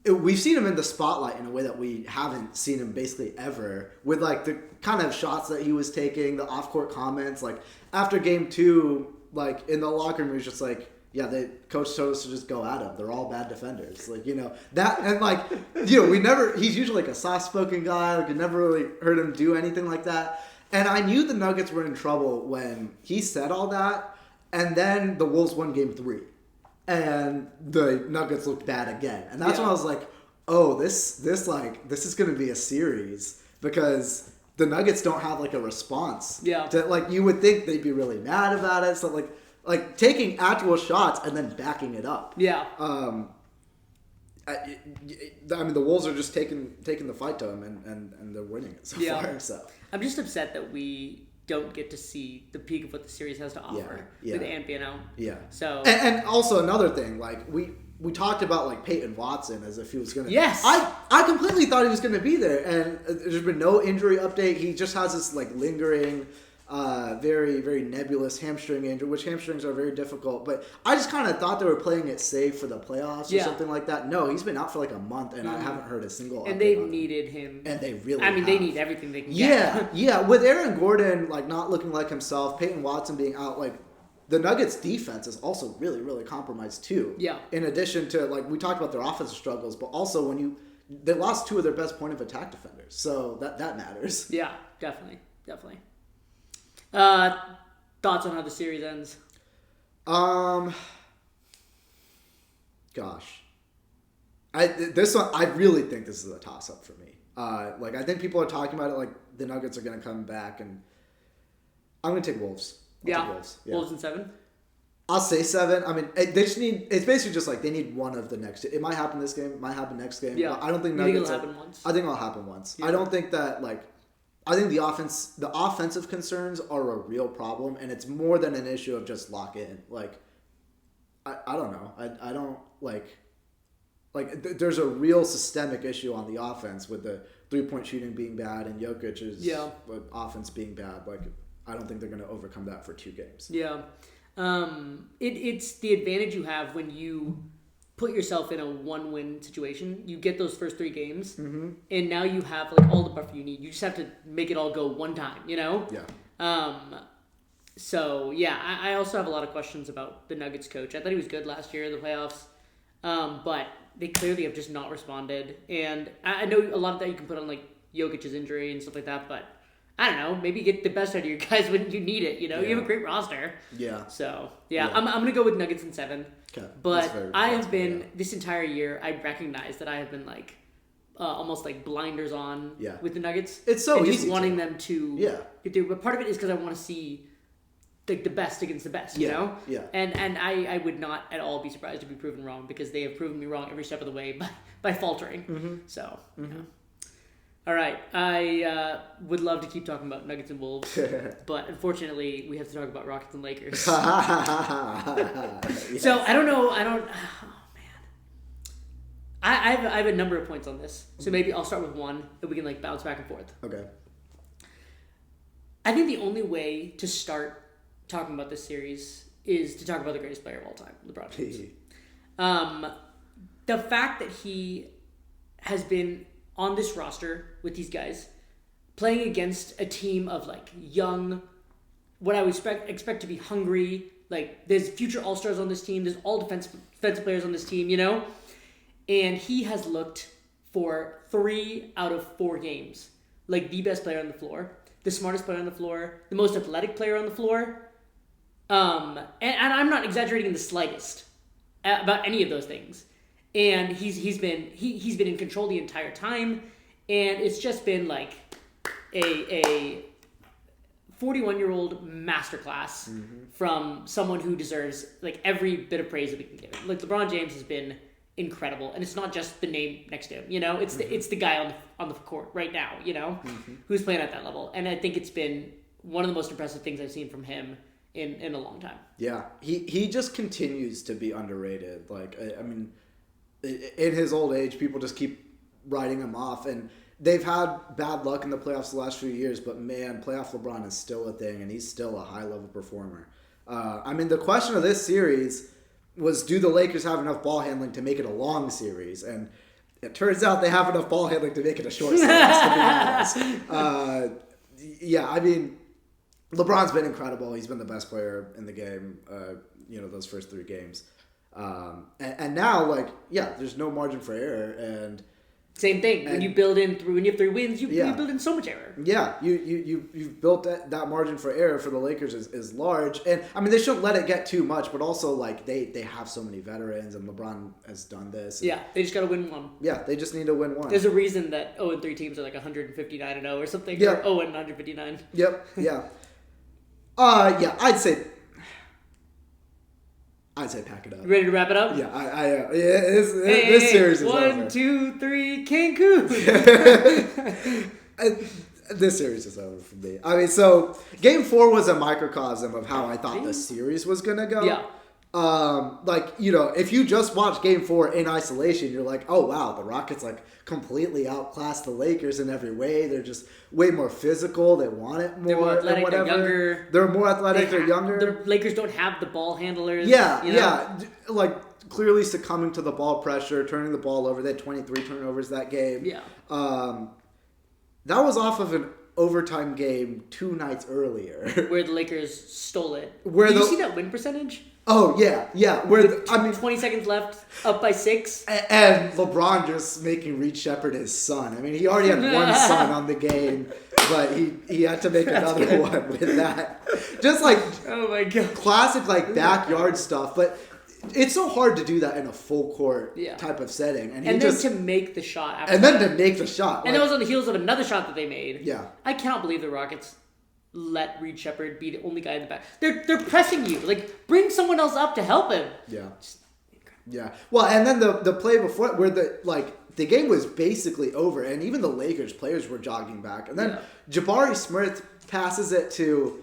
we've seen him in the spotlight in a way that we haven't seen him basically ever, with like the kind of shots that he was taking, the off-court comments. Like after game 2, like in the locker room, he was just like, yeah, the coach told us to just go at them. They're all bad defenders. Like, that, and like, he's usually like a soft-spoken guy. Like, I never really heard him do anything like that. And I knew the Nuggets were in trouble when he said all that, and then the Wolves won game 3. And the Nuggets looked bad again. And that's when I was like, oh, this is going to be a series, because the Nuggets don't have like a response. Yeah. To, like, you would think they'd be really mad about it. So like taking actual shots and then backing it up. Yeah. I mean, the Wolves are just taking the fight to them, and they're winning it so far. So I'm just upset that we don't get to see the peak of what the series has to offer with Ant being out. Yeah. So and also another thing, like we talked about like Peyton Watson as if he was gonna. Yes. I completely thought he was gonna be there, and there's been no injury update. He just has this like lingering Very, very nebulous hamstring injury, which hamstrings are very difficult. But I just kind of thought they were playing it safe for the playoffs or something like that. No, he's been out for like a month, and I haven't heard a single. And they've needed him. And they really. They need everything they can get. Yeah. With Aaron Gordon like not looking like himself, Peyton Watson being out, like the Nuggets' defense is also really, really compromised too. Yeah. In addition to like we talked about their offensive struggles, but also they lost 2 of their best point of attack defenders, so that matters. Yeah, definitely. Thoughts on how the series ends? Gosh, I really think this is a toss up for me. I think people are talking about it like the Nuggets are going to come back, and I'm going to take Wolves. Wolves in 7. I'll say 7. I mean, they just need. It's basically just like they need one of the next. It might happen this game. It might happen next game. Yeah, I don't think Nuggets. It'll happen once. I think it'll happen once. Yeah. I don't think that like. I think the offensive concerns are a real problem, and it's more than an issue of just lock in. Like, I don't know. I don't like there's a real systemic issue on the offense with the 3-point shooting being bad and Jokic's offense being bad. Like, I don't think they're going to overcome that for 2 games. Yeah. It's the advantage you have when you put yourself in a 1-win situation. You get those first 3 games, and now you have like all the buffer you need. You just have to make it all go one time, you know? Yeah. So yeah, I also have a lot of questions about the Nuggets coach. I thought he was good last year in the playoffs, but they clearly have just not responded. And I know a lot of that you can put on like Jokic's injury and stuff like that, but I don't know, maybe get the best out of your guys when you need it, you know? Yeah. You have a great roster. Yeah. So, yeah. I'm going to go with Nuggets in 7. Okay. But I have been, this entire year, I recognize that I have been like, almost like blinders on with the Nuggets. It's so easy just wanting them to get through. But part of it is because I want to see like the best against the best, you know? Yeah. And I would not at all be surprised to be proven wrong because they have proven me wrong every step of the way by faltering. Mm-hmm. So, yeah. All right, I would love to keep talking about Nuggets and Wolves, but unfortunately, we have to talk about Rockets and Lakers. Yes. So I don't know. Oh man, I have a number of points on this. So maybe I'll start with one, and we can like bounce back and forth. Okay. I think the only way to start talking about this series is to talk about the greatest player of all time, LeBron James. The fact that he has been on this roster with these guys, playing against a team of like young, what I would expect to be hungry. Like there's future All-Stars on this team. There's all defensive players on this team, you know? And he has looked for 3 out of 4 games like the best player on the floor, the smartest player on the floor, the most athletic player on the floor. And I'm not exaggerating in the slightest about any of those things. And he's been in control the entire time, and it's just been like a 41-year-old masterclass from someone who deserves like every bit of praise that we can give him. Like LeBron James has been incredible, and it's not just the name next to him. You know, it's the guy on the court right now. You know, who's playing at that level, and I think it's been one of the most impressive things I've seen from him in a long time. Yeah, he just continues to be underrated. Like I mean. In his old age, people just keep writing him off, and they've had bad luck in the playoffs the last few years, but man, playoff LeBron is still a thing, and he's still a high-level performer. I mean, the question of this series was, do the Lakers have enough ball handling to make it a long series? And it turns out they have enough ball handling to make it a short series, to be honest. Yeah, I mean, LeBron's been incredible. He's been the best player in the game, those first 3 games. And now, like, there's no margin for error, and same thing. When you have 3 wins, you build in so much error. Yeah, you've built that margin for error for the Lakers is large, and I mean they shouldn't let it get too much, but also like they have so many veterans, and LeBron has done this. Yeah, they just got to win one. Yeah, they just need to win one. There's a reason that 0-3 teams are like 159-0 or something. Yeah, or 0-159. Yep. Yeah. I'd say pack it up. You ready to wrap it up? Yeah, this series is over. 1, 2, 3, Cancun. This series is over for me. I mean, so Game 4 was a microcosm of how I thought the series was gonna go. Yeah. Like, if you just watch Game 4 in isolation, you're like, oh wow, the Rockets like completely outclassed the Lakers in every way. They're just way more physical. They want it more. They're more athletic, whatever. they're younger. They're more athletic. They're younger. The Lakers don't have the ball handlers. Yeah. Like clearly succumbing to the ball pressure, turning the ball over. They had 23 turnovers that game. Yeah. That was off of an overtime game 2 nights earlier where the Lakers stole it. Did you see that win percentage? Oh yeah. Where 20 seconds left, up by 6, and LeBron just making Reed Shepherd his son. I mean, he already had one son on the game, but he had to make another one with that. Just like oh my god, classic like backyard stuff. But it's so hard to do that in a full court type of setting, and then to make the shot after and then to make the shot, and that was on the heels of another shot that they made. Yeah, I cannot believe the Rockets let Reed Shepherd be the only guy in the back. They're pressing you. Like, bring someone else up to help him. Yeah. Well, and then the play before where the game was basically over, and even the Lakers players were jogging back, and then Jabari Smith passes it to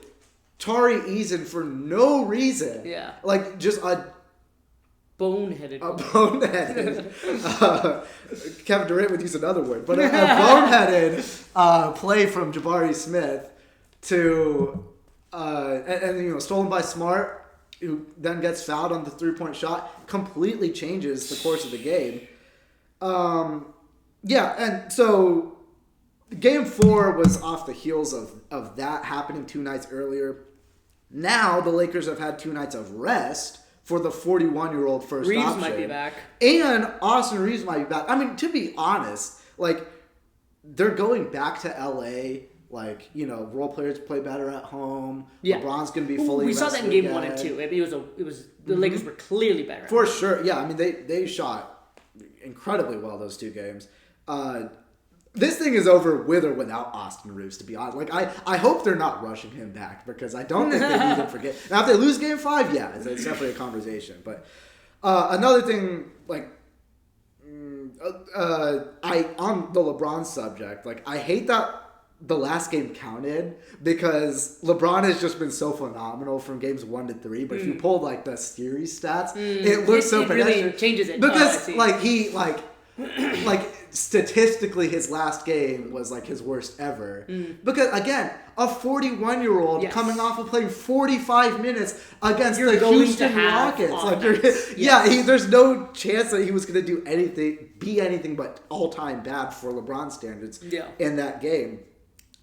Tari Eason for no reason. Yeah. Like just a boneheaded. Kevin Durant would use another word, but a boneheaded play from Jabari Smith to and stolen by Smart, who then gets fouled on the 3-point shot, completely changes the course of the game. And so Game 4 was off the heels of that happening 2 nights earlier. Now the Lakers have had 2 nights of rest for the 41-year-old first Reeves option. might be back. And Austin Reeves might be back. I mean, to be honest, like, they're going back to L.A., like, role players play better at home. Yeah. LeBron's going to be fully We saw that in Game 1 and 2. The Lakers were clearly better. For sure. Yeah, I mean, they shot incredibly well those 2 games. This thing is over with or without Austin Reeves, to be honest. Like, I hope they're not rushing him back, because I don't think they need him for game. Now, if they lose Game 5, yeah, it's definitely a conversation. But another thing, like, on the LeBron subject, like, I hate that the last game counted, because LeBron has just been so phenomenal from games 1 to 3. But if you pull like the series stats, it looks so pedestrian. Really changes it because statistically his last game was like his worst ever. Because again, a 41-year-old coming off of playing 45 minutes against the Houston Rockets. Like, there's no chance that he was going to be anything but all-time bad for LeBron standards in that game.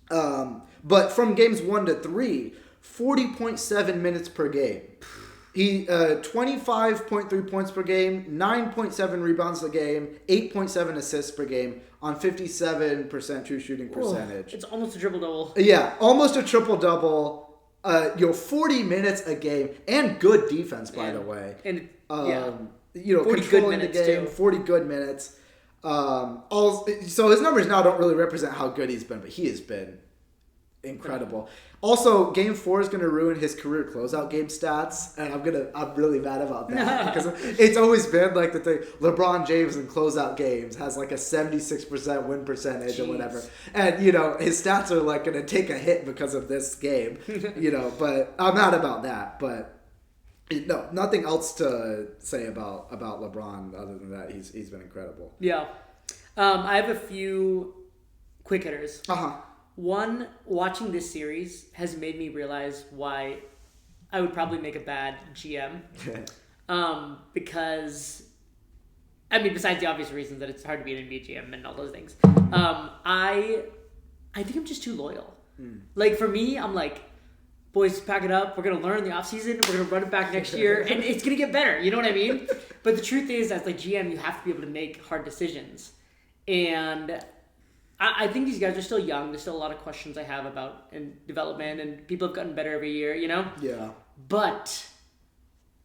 But from games 1 to 3, 40.7 minutes per game. He 25.3 points per game, 9.7 rebounds a game, 8.7 assists per game on 57% true shooting percentage. It's almost a triple-double. Yeah, almost a triple-double. 40 minutes a game, and good defense, by the way. And 40 controlling the game, 40 good minutes. So his numbers now don't really represent how good he's been, but he has been incredible. Also, Game 4 is going to ruin his career closeout game stats, and I'm really mad about that, because it's always been like the thing. LeBron James in closeout games has like a 76% win percentage or whatever, and his stats are like going to take a hit because of this game. But I'm mad about that. But no, nothing else to say about LeBron other than that he's been incredible. Yeah, I have a few quick hitters. One, watching this series has made me realize why I would probably make a bad GM. Because, I mean, besides the obvious reasons that it's hard to be an NBA GM and all those things, I think I'm just too loyal. Like, for me, I'm like, boys, pack it up. We're going to learn in the offseason. We're going to run it back next year, and it's going to get better. You know what I mean? But the truth is, as like GM, you have to be able to make hard decisions. And I think these guys are still young. There's still a lot of questions I have about development, and people have gotten better every year, Yeah. But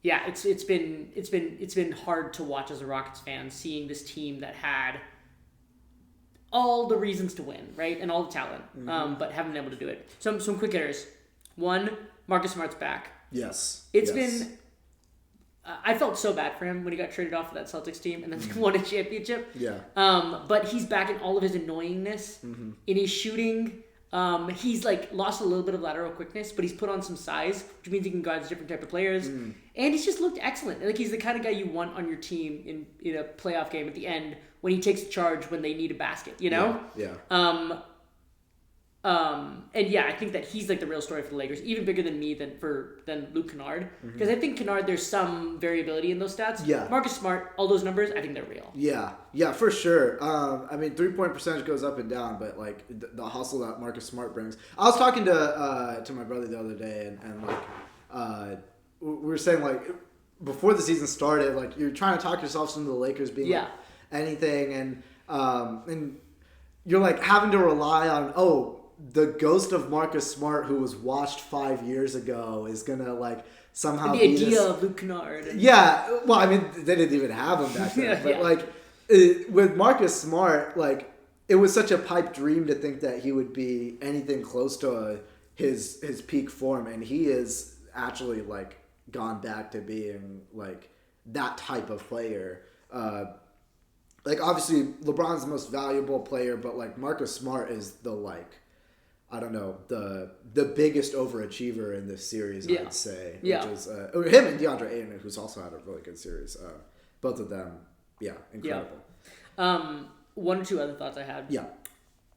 yeah, it's been hard to watch as a Rockets fan, seeing this team that had all the reasons to win, right, and all the talent, but haven't been able to do it. Some quick hitters. One, Marcus Smart's back. Yes. It's been. I felt so bad for him when he got traded off of that Celtics team and then won a championship. Yeah. But he's back in all of his annoyingness, in his shooting. He's like lost a little bit of lateral quickness, but he's put on some size, which means he can guard different type of players. And he's just looked excellent. Like he's the kind of guy you want on your team in a playoff game at the end when he takes a charge when they need a basket. You know? Yeah. And yeah, I think that he's like the real story for the Lakers, even bigger than me than Luke Kennard, because I think Kennard, there's some variability in those stats. Yeah. Marcus Smart, all those numbers, I think they're real. Yeah, for sure. I mean, 3-point percentage goes up and down, but like the hustle that Marcus Smart brings. I was talking to my brother the other day, and like we were saying like before the season started, like you're trying to talk yourself into the Lakers being like anything, and you're like having to rely on the ghost of Marcus Smart, who was washed 5 years ago, is gonna like somehow the be idea of Luke Kennard. Well, I mean, they didn't even have him back then. But like with Marcus Smart, like it was such a pipe dream to think that he would be anything close to his peak form, and he is actually like gone back to being like that type of player. Like obviously LeBron's the most valuable player, but like Marcus Smart is the like, I don't know, the biggest overachiever in this series, I'd say. Which is him and DeAndre Ayton, who's also had a really good series. Both of them, incredible. One or two other thoughts I had.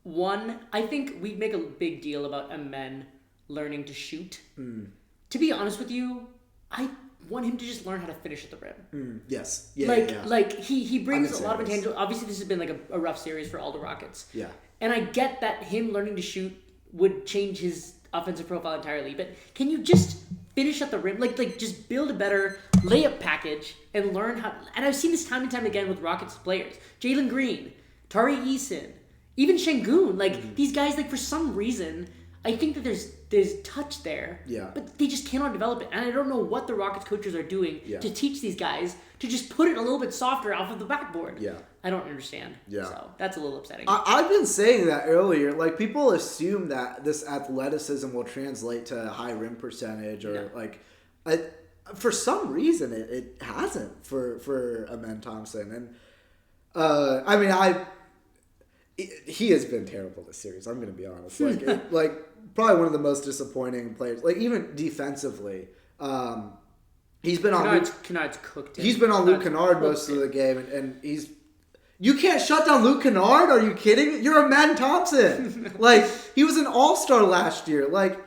One, I think we make a big deal about a men learning to shoot. To be honest with you, I want him to just learn how to finish at the rim. Yes. Like he brings a lot of intangible. Obviously, this has been like a rough series for all the Rockets. And I get that him learning to shoot would change his offensive profile entirely. But can you just finish at the rim? Like just build a better layup package and learn how. And I've seen this time and time again with Rockets players. Jalen Green, Tari Eason, even Şengün. Like these guys, like for some reason, I think that there's touch there. But they just cannot develop it. And I don't know what the Rockets coaches are doing to teach these guys to just put it a little bit softer off of the backboard. I don't understand. So that's a little upsetting. I've been saying that earlier. Like people assume that this athleticism will translate to high rim percentage or for some reason it hasn't for Amen Thompson. And I mean he has been terrible this series. I'm going to be honest. Like probably one of the most disappointing players. Like even defensively, he's been on. Kennard's cooked. He's been on Luke Kennard most of the game, and he's. You can't shut down Luke Kennard? Are you kidding? You're Amen Thompson. Like he was an all-star last year. Like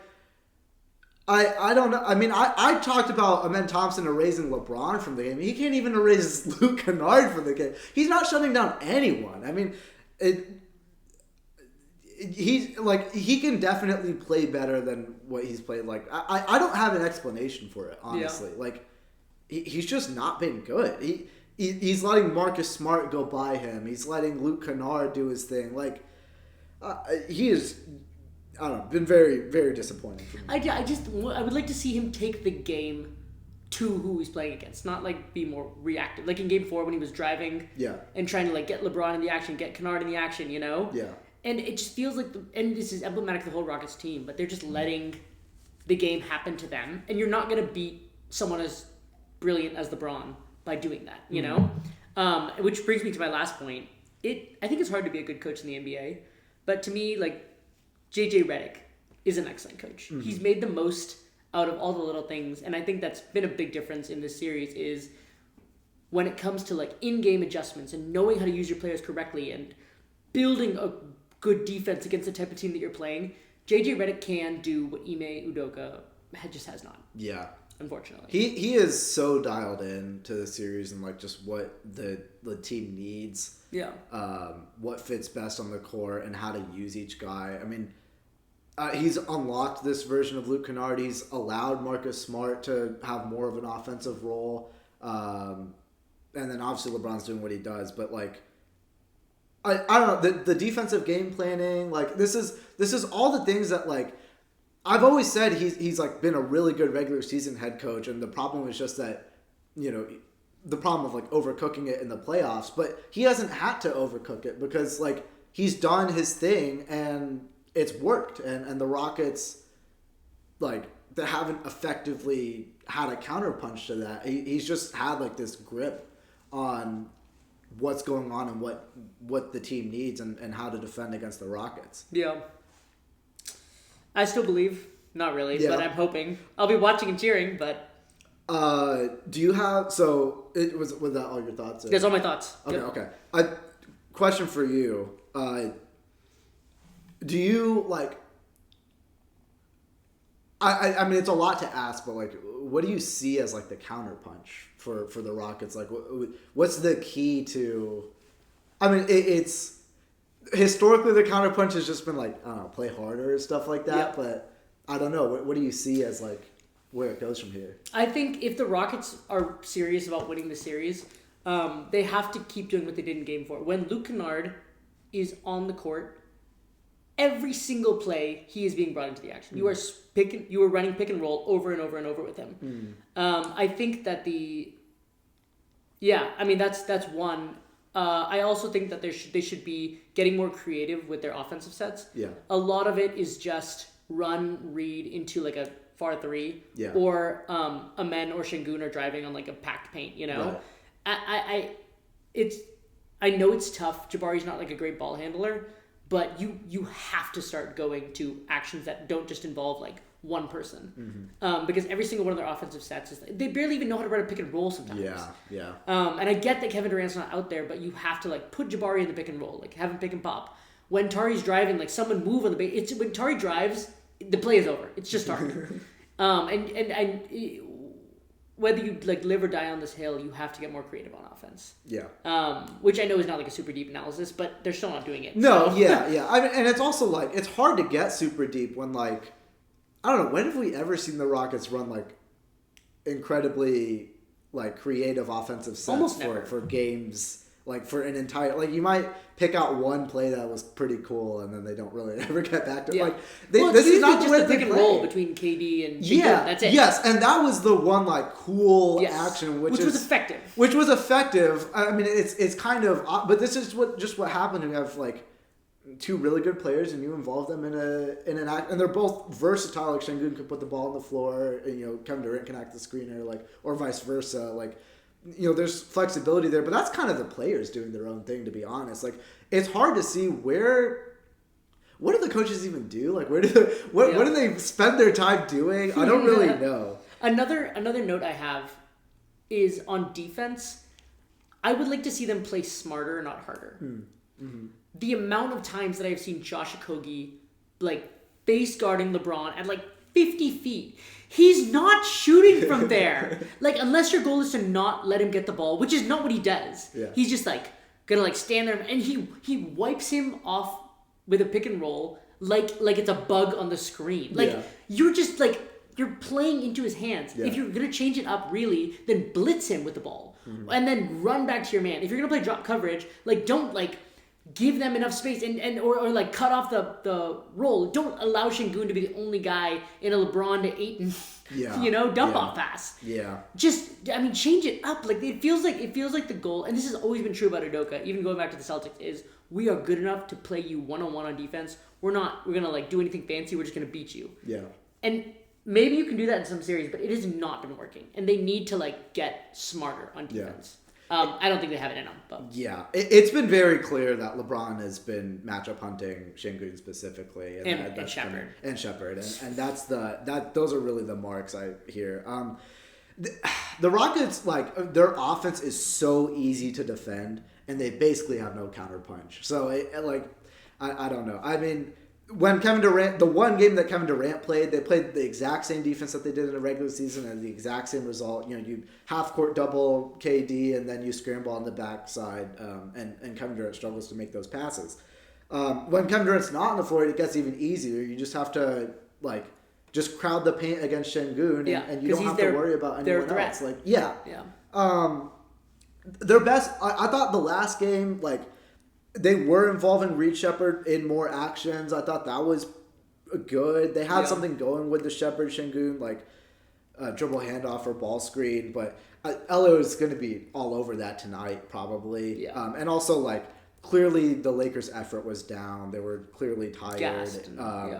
I don't know. I mean, I talked about Amen Thompson erasing LeBron from the game. He can't even erase Luke Kennard from the game. He's not shutting down anyone. I mean, he's like he can definitely play better than what he's played. Like I don't have an explanation for it, honestly. Like he's just not been good. He's letting Marcus Smart go by him. He's letting Luke Kennard do his thing. Like he is, I don't know, been very, very disappointing for me. I would like to see him take the game to who he's playing against, not like be more reactive. Like in Game 4 when he was driving, and trying to like get LeBron in the action, get Kennard in the action, you know. And it just feels like, and this is emblematic of the whole Rockets team, but they're just letting the game happen to them, and you're not gonna beat someone as brilliant as LeBron by doing that, you know? Which brings me to my last point. I think it's hard to be a good coach in the NBA, but to me, like, JJ Redick is an excellent coach. He's made the most out of all the little things, and I think that's been a big difference in this series is when it comes to, like, in-game adjustments and knowing how to use your players correctly and building a good defense against the type of team that you're playing, JJ Redick can do what Ime Udoka just has not. Unfortunately, he is so dialed in to the series and like just what the team needs. What fits best on the court and how to use each guy. I mean, he's unlocked this version of Luke Kennard. He's allowed Marcus Smart to have more of an offensive role, and then obviously LeBron's doing what he does. But like, I don't know the defensive game planning. Like this is all the things that like. I've always said he's like been a really good regular season head coach, and the problem is just that, you know, the problem of like overcooking it in the playoffs. But he hasn't had to overcook it because like he's done his thing and it's worked, and the Rockets like they haven't effectively had a counterpunch to that. He's just had like this grip on what's going on and what the team needs and how to defend against the Rockets. I still believe. Not really, but I'm hoping. I'll be watching and cheering, but... do you have... So, was that all your thoughts? That's all my thoughts. Okay. Question for you. Do you, like... I mean, it's a lot to ask, but, like, what do you see as, like, the counterpunch for the Rockets? Like, what's the key to... I mean, it's... Historically, the counterpunch has just been, like, I don't know, play harder and stuff like that, but... I don't know. What do you see as, like, where it goes from here? I think if the Rockets are serious about winning the series, they have to keep doing what they did in Game 4. When Luke Kennard is on the court, every single play, he is being brought into the action. You are running pick and roll over and over and over with him. I think that that's one. I also think that they should be getting more creative with their offensive sets. Yeah. A lot of it is just... run read into like a far three, or Amen or Şengün are driving on like a packed paint. You know, right. I know it's tough. Jabari's not like a great ball handler, but you have to start going to actions that don't just involve like one person, because every single one of their offensive sets they barely even know how to run a pick and roll sometimes. Yeah. And I get that Kevin Durant's not out there, but you have to like put Jabari in the pick and roll, like have him pick and pop. When Tari's driving, like someone move on the base. When Tari drives, the play is over. It's just Tari. And whether you like live or die on this hill, you have to get more creative on offense. Yeah. Which I know is not like a super deep analysis, but they're still not doing it. No. So. Yeah. I mean, and it's also like it's hard to get super deep when like I don't know, when have we ever seen the Rockets run like incredibly like creative offensive sets for games? Like for an entire, like you might pick out one play that was pretty cool, and then they don't really ever get back to it. Like this is not just the pick and roll between KD and Şengün. That's it. Yes, and that was the one like cool action, which was effective. Which was effective. I mean, it's kind of, but this is what happened. You have like two really good players, and you involve them in an act, and they're both versatile. Like Şengün could put the ball on the floor, and Kevin Durant can act the screener, like or vice versa, like. There's flexibility there, but that's kind of the players doing their own thing, to be honest. Like, it's hard to see what do the coaches even do? Like, what do they spend their time doing? I don't really know. Another note I have is on defense. I would like to see them play smarter, not harder. Mm-hmm. The amount of times that I've seen Josh Okogie, like, face guarding LeBron at, like, 50 feet. He's not shooting from there. Like, unless your goal is to not let him get the ball, which is not what he does. Yeah. He's just, like, gonna, like, stand there, and he wipes him off with a pick and roll like it's a bug on the screen. Like, you're just, like, you're playing into his hands. Yeah. If you're gonna change it up, really, then blitz him with the ball. Mm-hmm. And then run back to your man. If you're gonna play drop coverage, like, don't, like... give them enough space or like cut off the roll. Don't allow Şengün to be the only guy in a LeBron to Ayton, dump off pass. Yeah. Just change it up. Like it feels like the goal, and this has always been true about Udoka, even going back to the Celtics, is we are good enough to play you one-on-one on defense. We're gonna like do anything fancy, we're just gonna beat you. Yeah. And maybe you can do that in some series, but it has not been working. And they need to like get smarter on defense. Yeah. I don't think they have it in them. But. Yeah, it's been very clear that LeBron has been matchup hunting Şengün specifically, and Shepherd, and those are really the marks I hear. The Rockets, like their offense is so easy to defend, and they basically have no counterpunch. So I don't know. I mean. When Kevin Durant, the one game that Kevin Durant played, they played the exact same defense that they did in the regular season and the exact same result. You half court double KD and then you scramble on the backside, and Kevin Durant struggles to make those passes. When Kevin Durant's not on the floor, it gets even easier. You just have to just crowd the paint against Şengün, and you don't have to worry about anyone else. Their best. I thought the last game they were involving Reed Shepherd in more actions. I thought that was good. They had something going with the Shepherd Şengün, dribble handoff or ball screen. But Elo is going to be all over that tonight, probably. Yeah. And also, clearly the Lakers' effort was down. They were clearly tired.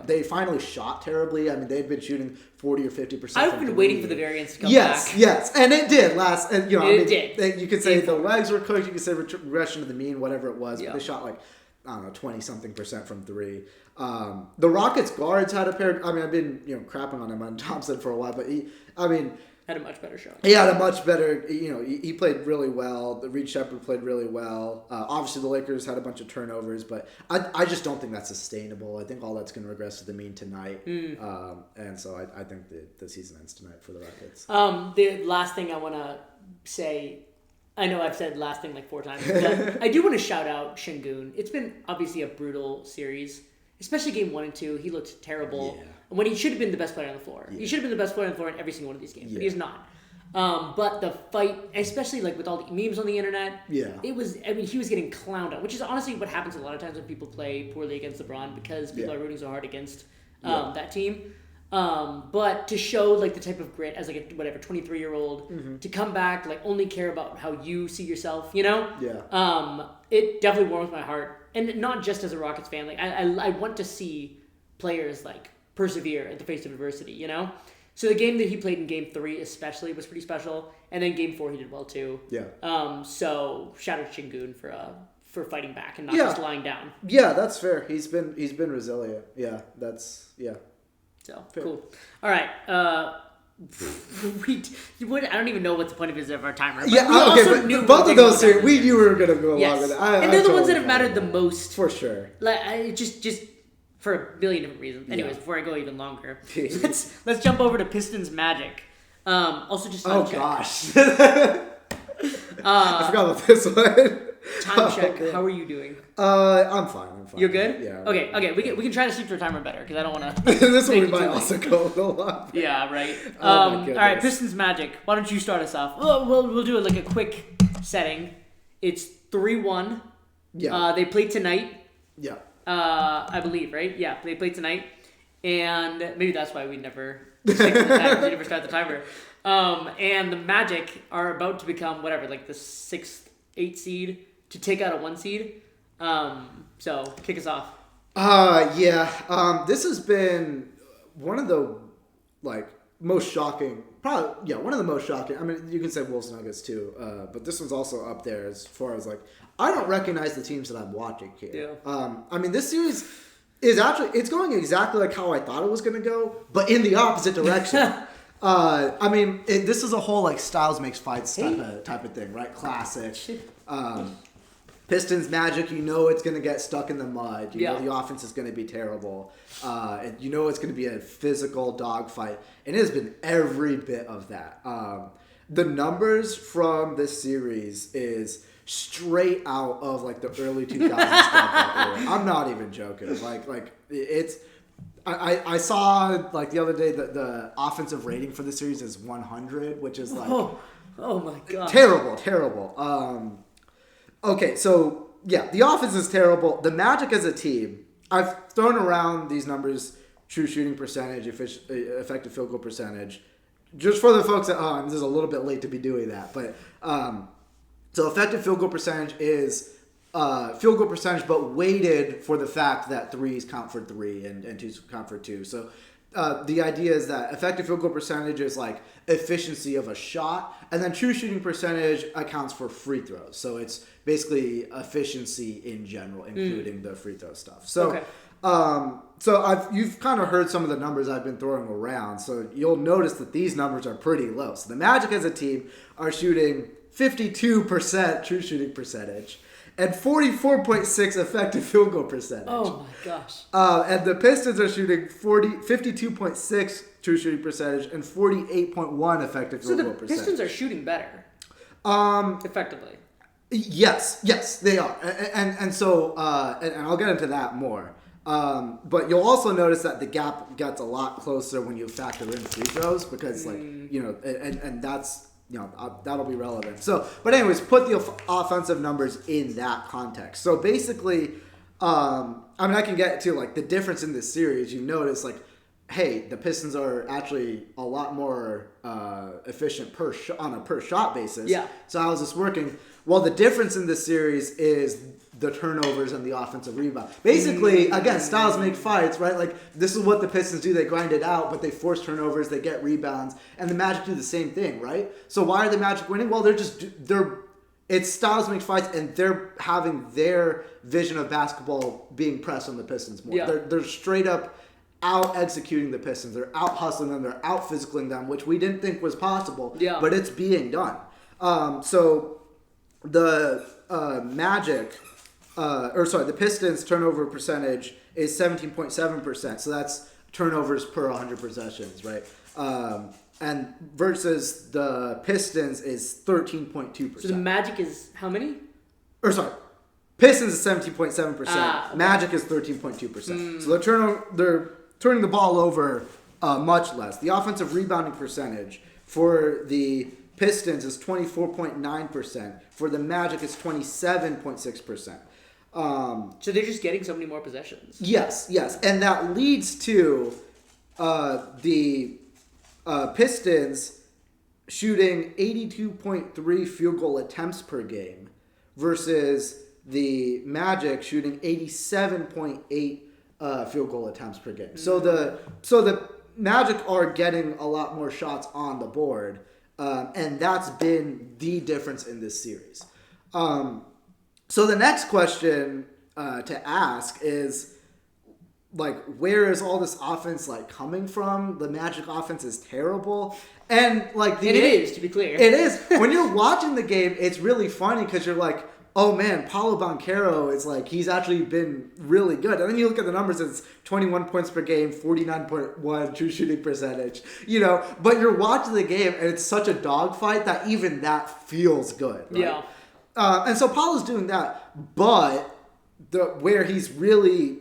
They finally shot terribly. I mean, they'd been shooting 40 or 50%. I've been waiting for the variance to come back. Yes, and it did last. And it did. You could say the legs were cooked. You could say regression to the mean, whatever it was. But they shot I don't know, 20-something% from three. The Rockets guards had a pair. I mean, I've been crapping on him on Thompson for a while, but had a much better shot. He had a much better. He played really well. The Reed Shepherd played really well. Obviously, the Lakers had a bunch of turnovers, but I just don't think that's sustainable. I think all that's going to regress to the mean tonight, and so I think the season ends tonight for the Rockets. The last thing I want to say. I know I've said last thing like 4 times, but I do want to shout out Şengün. It's been obviously a brutal series, especially game 1 and 2. He looked terrible when he should have been the best player on the floor. Yeah. He should have been the best player on the floor in every single one of these games, but he's not. But the fight, especially like with all the memes on the internet, it was. I mean, he was getting clowned out, which is honestly what happens a lot of times when people play poorly against LeBron because people are rooting so hard against that team. But to show like the type of grit as like a 23-year-old to come back, like only care about how you see yourself, it definitely warms my heart, and not just as a Rockets fan. Like I want to see players like persevere at the face of adversity, So the game that he played in game 3 especially was pretty special, and then game 4 he did well too. So shout out to Şengün for fighting back and not just lying down. Yeah, that's fair. He's been resilient. So fair. Cool. All right. I don't even know what the point of our timer. But both of those three, we knew we were going to go along with it. And they're the ones that have mattered the most. For sure. Like just for a billion different reasons. Anyways, before I go even longer, let's jump over to Pistons Magic. Also just time check. Gosh. I forgot about this one. Time check. How are you doing? I'm fine. You're good? Yeah. Okay. We can try to sleep through a timer better because I don't want to. This one we might also go a little long. Yeah. Right. All right. Pistons Magic. Why don't you start us off? We'll do it like a quick setting. It's 3-1. Yeah. They play tonight. Yeah. I believe, right? Yeah. They play tonight, and maybe that's why we never stick to the timer. We never start the timer. And the Magic are about to become whatever, like the 6th, 8th seed to take out a 1 seed. So kick us off. This has been one of the most shocking. Probably one of the most shocking. I mean, you can say Wolves Nuggets too, but this one's also up there as far as I don't recognize the teams that I'm watching here. Yeah. I mean, this series is it's going exactly like how I thought it was going to go, but in the opposite direction. I mean, this is a whole styles makes fights type of thing, right? Classic. Pistons Magic, it's going to get stuck in the mud. You know the offense is going to be terrible. And it's going to be a physical dogfight. And it has been every bit of that. The numbers from this series is straight out of the early 2000s stuff. I'm not even joking. It's. I saw the other day that the offensive rating for the series is 100, which is oh my god, terrible. Okay, so the offense is terrible. The Magic as a team, I've thrown around these numbers: true shooting percentage, effective field goal percentage. Just for the folks at home, this is a little bit late to be doing that, but so effective field goal percentage is. Field goal percentage, but weighted for the fact that threes count for 3 and twos count for 2. So the idea is that effective field goal percentage is efficiency of a shot, and then true shooting percentage accounts for free throws. So it's basically efficiency in general, including the free throw stuff. So you've kind of heard some of the numbers I've been throwing around. So you'll notice that these numbers are pretty low. So the Magic as a team are shooting 52% true shooting percentage. And 44.6 effective field goal percentage. Oh my gosh. And the Pistons are shooting 52.6 true shooting percentage and 48.1 effective field goal percentage. So the Pistons are shooting better. Effectively. Yes, they are. And so and I'll get into that more. But you'll also notice that the gap gets a lot closer when you factor in free throws because and that's that'll be relevant. So, but anyways, put the offensive numbers in that context. So basically, I can get to the difference in this series. You notice hey, the Pistons are actually a lot more efficient on a per shot basis. Yeah. So how is this working? Well, the difference in this series is the turnovers and the offensive rebound. Basically, again, styles make fights, right? This is what the Pistons do. They grind it out, but they force turnovers, they get rebounds, and the Magic do the same thing, right? So why are the Magic winning? Well, they're It's styles make fights, and they're having their vision of basketball being pressed on the Pistons more. Yeah. They're straight up out executing the Pistons. They're out hustling them. They're out physicaling them, which we didn't think was possible. Yeah. But it's being done. So the the Pistons turnover percentage is 17.7%. So that's turnovers per 100 possessions, right? And versus the Pistons is 13.2%. So the Magic is how many? Pistons is 17.7%. Okay. Magic is 13.2%. So they're turning the ball over much less. The offensive rebounding percentage for the Pistons is 24.9%. For the Magic, it's 27.6%. So they're just getting so many more possessions. Yes. And that leads to the Pistons shooting 82.3 field goal attempts per game versus the Magic shooting 87.8 field goal attempts per game. So the Magic are getting a lot more shots on the board, and that's been the difference in this series. So the next question to ask is, like, where is all this offense coming from? The Magic offense is terrible, and it is, to be clear. It is. When you're watching the game, it's really funny because you're like, oh man, Paolo Banchero is he's actually been really good. And then you look at the numbers, it's 21 points per game, 49.1 true shooting percentage, but you're watching the game and it's such a dogfight that even that feels good. Right? Yeah. And so Paolo's doing that, but where he's really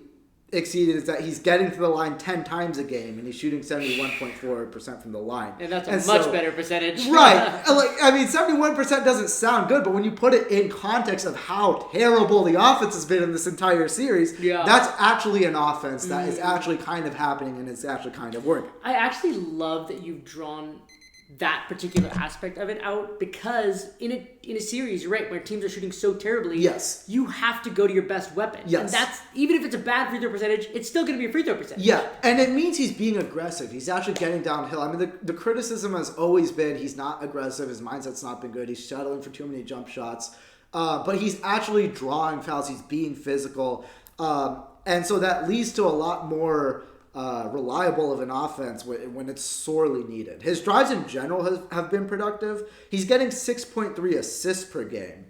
exceeded is that he's getting to the line 10 times a game and he's shooting 71.4% from the line. And that's a much better percentage. Right. 71% doesn't sound good, but when you put it in context of how terrible the offense has been in this entire series, that's actually an offense that is actually kind of happening and it's actually kind of working. I actually love that you've drawn that particular aspect of it out, because in a series, you're right, where teams are shooting so terribly, you have to go to your best weapon. Yes. And that's, even if it's a bad free throw percentage, it's still going to be a free throw percentage. Yeah, and it means he's being aggressive. He's actually getting downhill. I mean, the criticism has always been he's not aggressive. His mindset's not been good. He's settling for too many jump shots. But he's actually drawing fouls. He's being physical. And so that leads to a lot more reliable of an offense when it's sorely needed. His drives in general have been productive. He's getting 6.3 assists per game.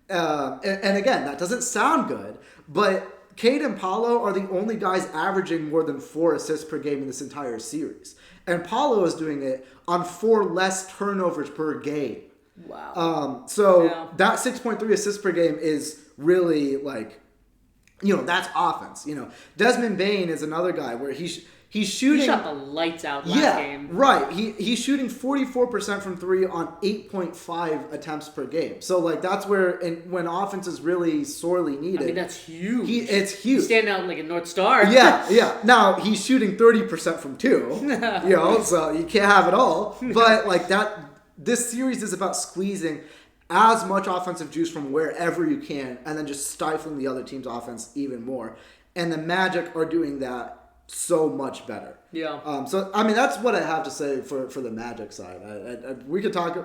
And again, that doesn't sound good, but Cade and Paolo are the only guys averaging more than 4 assists per game in this entire series. And Paolo is doing it on 4 less turnovers per game. Wow. That 6.3 assists per game is really that's offense. Desmond Bane is another guy where he's shooting. He shot the lights out last game. Right. He's shooting 44% from 3 on 8.5 attempts per game. So that's where when offense is really sorely needed. I mean, that's huge. It's huge. He's standing out like a North Star. Yeah. Now he's shooting 30% from 2. So you can't have it all. But this series is about squeezing as much offensive juice from wherever you can, and then just stifling the other team's offense even more. And the Magic are doing that so much better. Yeah. So, I mean, that's what I have to say for the Magic side. We could talk.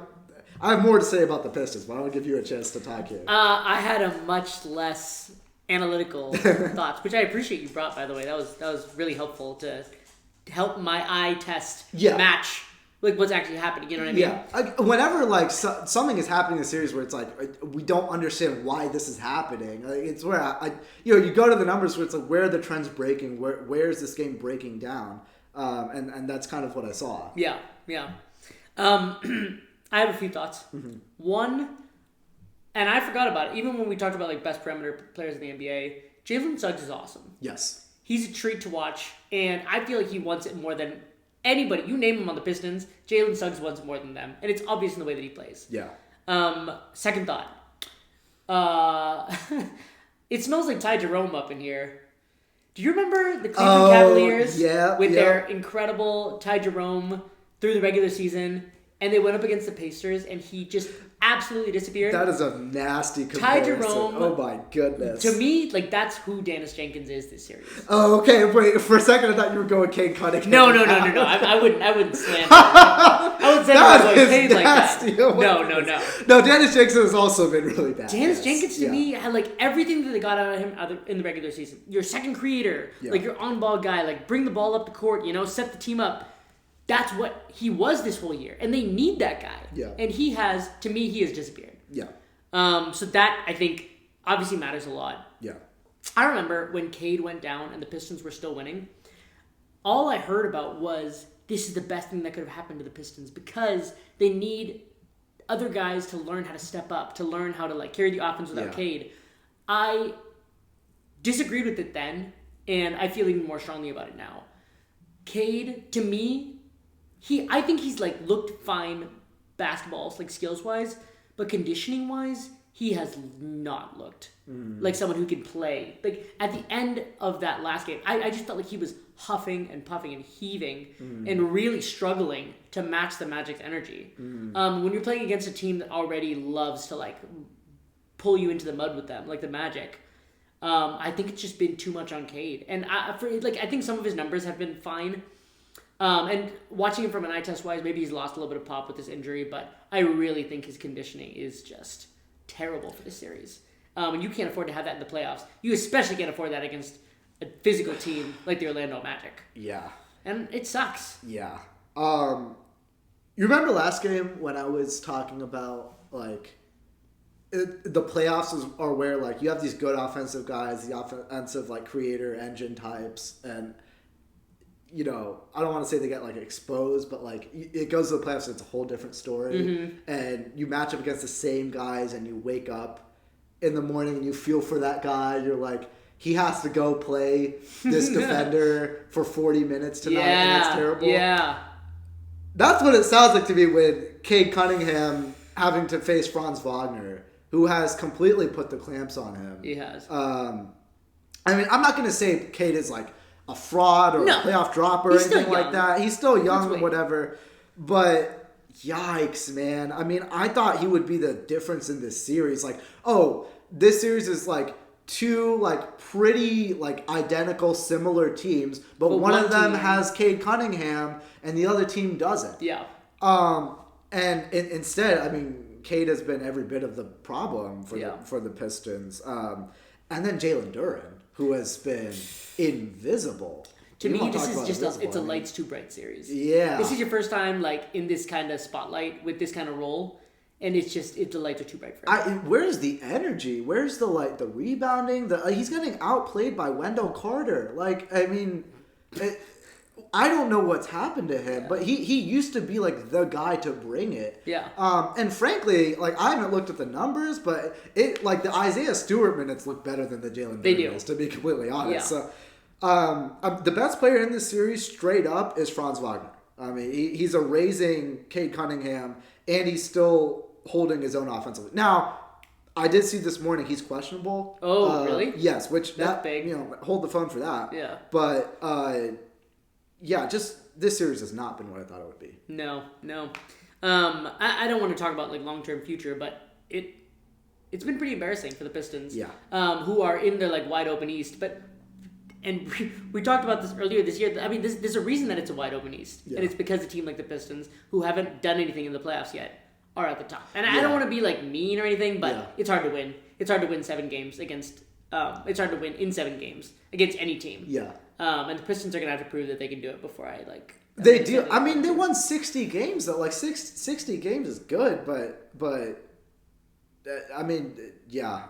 I have more to say about the Pistons, but I want to give you a chance to talk here. I had a much less analytical thoughts, which I appreciate you brought, by the way. That was really helpful to help my eye test match what's actually happening, you know what I mean? Yeah. Whenever something is happening in the series where it's we don't understand why this is happening, it's where you go to the numbers where it's where are the trends breaking, where is this game breaking down, and that's kind of what I saw. Yeah. I have a few thoughts. Mm-hmm. One, and I forgot about it, even when we talked about best perimeter players in the NBA, Jalen Suggs is awesome. Yes. He's a treat to watch, and I feel like he wants it more than anybody. You name him on the Pistons, Jalen Suggs wants more than them. And it's obvious in the way that he plays. Yeah. Second thought. It smells like Ty Jerome up in here. Do you remember the Cleveland Cavaliers? Yeah. With their incredible Ty Jerome through the regular season? and they went up against the Pacers, and he just absolutely disappeared. That is a nasty comparison. Ty Jerome. Oh my goodness. To me, like, that's who Dennis Jenkins is this series. Oh, okay. Wait, for a second I thought you were going Cade Cunningham. No. I wouldn't slam him. I would say Cade like that. No. No, Dennis Jenkins has also been really bad. Dennis Jenkins to me had like everything that they got out of him in the regular season. Your second creator, like your on-ball guy, like bring the ball up the court, set the team up. That's what he was this whole year, and they need that guy. Yeah. And he has disappeared. Yeah. So that, I think, obviously matters a lot. Yeah. I remember when Cade went down and the Pistons were still winning, all I heard about was this is the best thing that could have happened to the Pistons because they need other guys to learn how to step up, to learn how to like carry the offense without Cade. I disagreed with it then, and I feel even more strongly about it now. Cade, to me, I think he's like looked fine basketballs, like skills wise, but conditioning wise, he has not looked like someone who can play. Like at the end of that last game, I just felt like he was huffing and puffing and heaving and really struggling to match the Magic's energy. When you're playing against a team that already loves to like pull you into the mud with them, like the Magic, I think it's just been too much on Cade. And I think some of his numbers have been fine. And watching him from an eye test wise, maybe he's lost a little bit of pop with this injury, but I really think his conditioning is just terrible for this series. And you can't afford to have that in the playoffs. You especially can't afford that against a physical team like the Orlando Magic. Yeah. And it sucks. Yeah. You remember last game when I was talking about like the playoffs are where like you have these good offensive guys, the offensive like creator engine types, and I don't want to say they get like exposed, but like it goes to the playoffs, it's a whole different story. And you match up against the same guys, and you wake up in the morning and you feel for that guy. You're like, he has to go play this defender for 40 minutes tonight, and that's terrible. Yeah, that's what it sounds like to me with Cade Cunningham having to face Franz Wagner, who has completely put the clamps on him. He has. I mean, I'm not going to say Cade is like a fraud or a playoff dropper or anything like that. He's still young or whatever. But yikes, man. I mean, I thought he would be the difference in this series. Like, this series is like two like pretty like identical, similar teams, but one of them has Cade Cunningham and the other team doesn't. Yeah. And instead, I mean, Cade has been every bit of the problem for the Pistons. And then Jalen Duren, who has been invisible. To me, this is just it's a lights too bright series. Yeah. This is your first time like in this kind of spotlight with this kind of role, and it's the lights are too bright for him. Where's the energy? Where's the the rebounding? He's getting outplayed by Wendell Carter. Like, I mean, I don't know what's happened to him, but he used to be like the guy to bring it. Yeah. And frankly, like I haven't looked at the numbers, but it like the Isaiah Stewart minutes look better than the Jalen Duren minutes, to be completely honest. Yeah. So, the best player in this series, straight up, is Franz Wagner. I mean, he's erasing Cade Cunningham, and he's still holding his own offensively. Now, I did see this morning he's questionable. Oh, really? Yes, which that's big. Hold the phone for that. Yeah. But yeah, just this series has not been what I thought it would be. No. I don't want to talk about like long-term future, but it's been pretty embarrassing for the Pistons. Yeah. Who are in their like wide open East, and we talked about this earlier this year. I mean, there's a reason that it's a wide open East, and it's because a team like the Pistons, who haven't done anything in the playoffs yet, are at the top. And I don't want to be like mean or anything, but it's hard to win. It's hard to win 7 games against. It's hard to win in 7 games against any team. Yeah. And the Pistons are gonna have to prove that they can do it before I like. They do. I mean, they won 60 games though. Like 60 games is good, but I mean, yeah,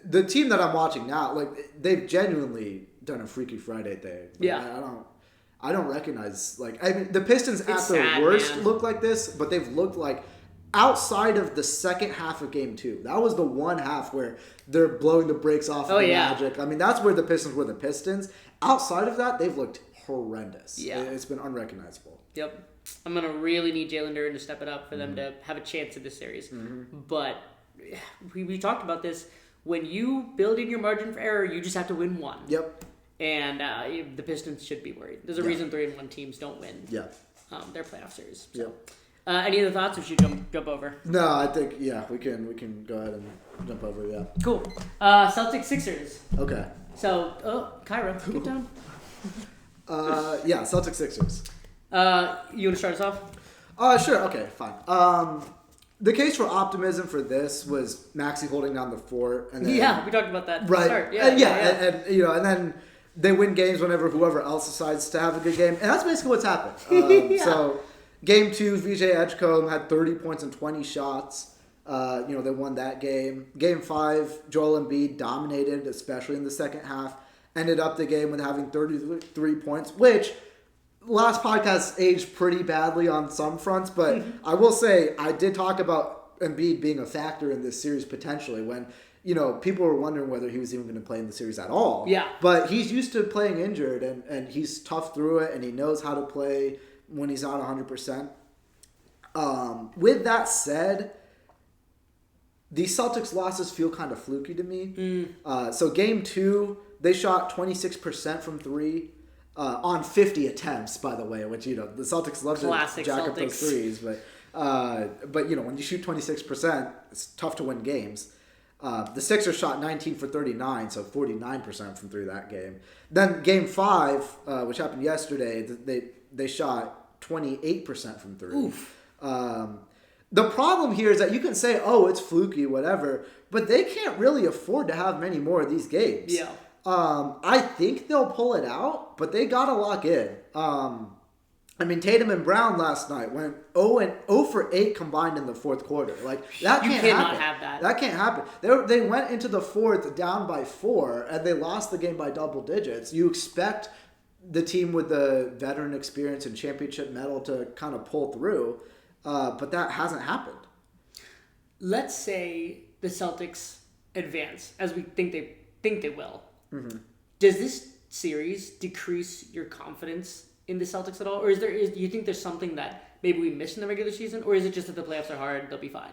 the team that I'm watching now, like they've genuinely done a Freaky Friday thing. Like, yeah. I don't recognize like I mean the Pistons at their worst look like this, but they've looked like. Outside of the second half of Game 2, that was the one half where they're blowing the brakes off of the Magic. I mean, that's where the Pistons were the Pistons. Outside of that, they've looked horrendous. Yeah. It's been unrecognizable. Yep. I'm going to really need Jalen Duren to step it up for them to have a chance in this series. Mm-hmm. But we talked about this. When you build in your margin for error, you just have to win one. Yep. And the Pistons should be worried. There's a reason 3-1 teams don't win their playoff series. So. Yep. Any other thoughts, or should you jump over? No, I think we can go ahead and jump over. Yeah. Cool. Celtics Sixers. Okay. So, Kyra, get down. Celtics Sixers. You want to start us off? Sure. Okay. Fine. The case for optimism for this was Maxey holding down the fort, and then, we talked about that. Right. Start. And then they win games whenever whoever else decides to have a good game, and that's basically what's happened. So, game 2, VJ Edgecombe had 30 points and 20 shots. They won that game. Game 5, Joel Embiid dominated, especially in the second half. Ended up the game with having 33 points, which last podcast aged pretty badly on some fronts. But I will say I did talk about Embiid being a factor in this series potentially when, people were wondering whether he was even going to play in the series at all. Yeah. But he's used to playing injured, and he's tough through it, and he knows how to play when he's not 100%. With that said, the Celtics losses feel kind of fluky to me. So game 2, they shot 26% from 3 on 50 attempts, by the way, which, the Celtics love to jack up those threes. But when you shoot 26%, it's tough to win games. The Sixers shot 19 for 39, so 49% from 3 that game. Then game 5, which happened yesterday, they shot 28% from 3. Oof. The problem here is that you can say, it's fluky, whatever, but they can't really afford to have many more of these games. Yeah. I think they'll pull it out, but they got to lock in. Tatum and Brown last night went 0 for 8 combined in the fourth quarter. Like, that can't happen. You cannot have that. That can't happen. They went into the fourth down by 4, and they lost the game by double digits. You expect the team with the veteran experience and championship medal to kind of pull through. But that hasn't happened. Let's say the Celtics advance, as we think they will. Mm-hmm. Does this series decrease your confidence in the Celtics at all? Or do you think there's something that maybe we missed in the regular season? Or is it just that the playoffs are hard, they'll be fine?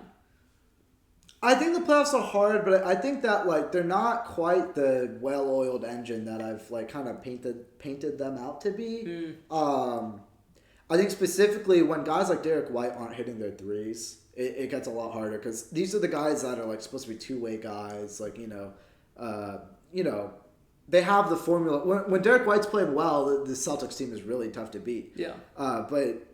I think the playoffs are hard, but I think that they're not quite the well-oiled engine that I've kind of painted them out to be. I think specifically when guys like Derek White aren't hitting their threes, it gets a lot harder because these are the guys that are supposed to be two-way guys. They have the formula. When Derek White's playing well, the Celtics team is really tough to beat. Yeah. But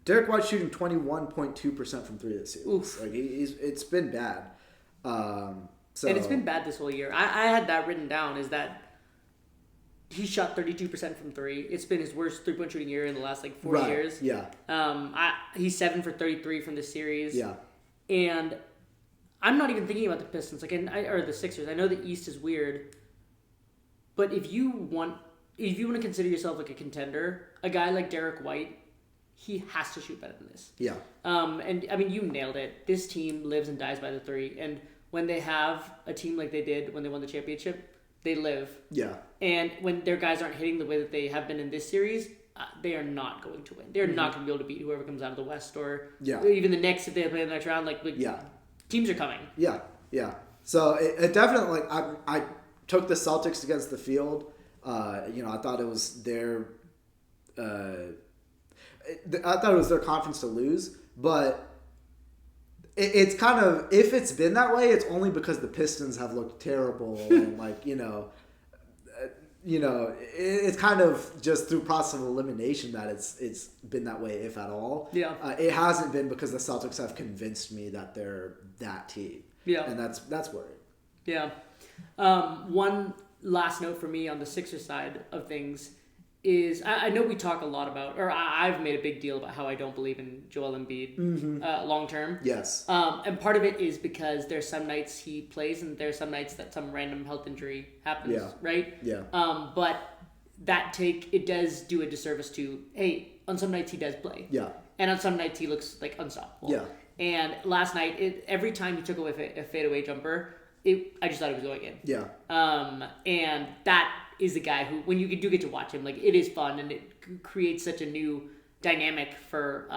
Derek White's shooting 21.2% from 3 this season. Oof. It's been bad. And it's been bad this whole year. I had that written down, is that he shot 32% from 3. It's been his worst 3-point shooting year in the last 4 years. Yeah. He's 7 for 33 from this series. Yeah. And I'm not even thinking about the Pistons or the Sixers. I know the East is weird, but if you want to consider yourself a contender, a guy like Derek White, he has to shoot better than this. Yeah. You nailed it. This team lives and dies by the 3, and when they have a team like they did when they won the championship, they live. Yeah. And when their guys aren't hitting the way that they have been in this series, they are not going to win. They're not going to be able to beat whoever comes out of the West or even the Knicks if they play in the next round. Teams are coming. Yeah, yeah. So it definitely, I took the Celtics against the field. I thought it was their conference to lose, but it's kind of, if it's been that way, it's only because the Pistons have looked terrible and it's kind of just through process of elimination that it's been that way, if at all. Yeah. It hasn't been because the Celtics have convinced me that they're that team. Yeah. And that's worrying. Yeah. One last note for me on the Sixers side of things is I know we talk a lot about, or I've made a big deal about how I don't believe in Joel Embiid long term. Yes. And part of it is because there's some nights he plays and there's some nights that some random health injury happens, right? Yeah. But it does do a disservice to, hey, on some nights he does play. Yeah. And on some nights he looks unstoppable. Yeah. And last night, every time he took away a fadeaway jumper, I just thought he was going in. Yeah. And that is the guy who, when you do get to watch him, it is fun and it creates such a new dynamic for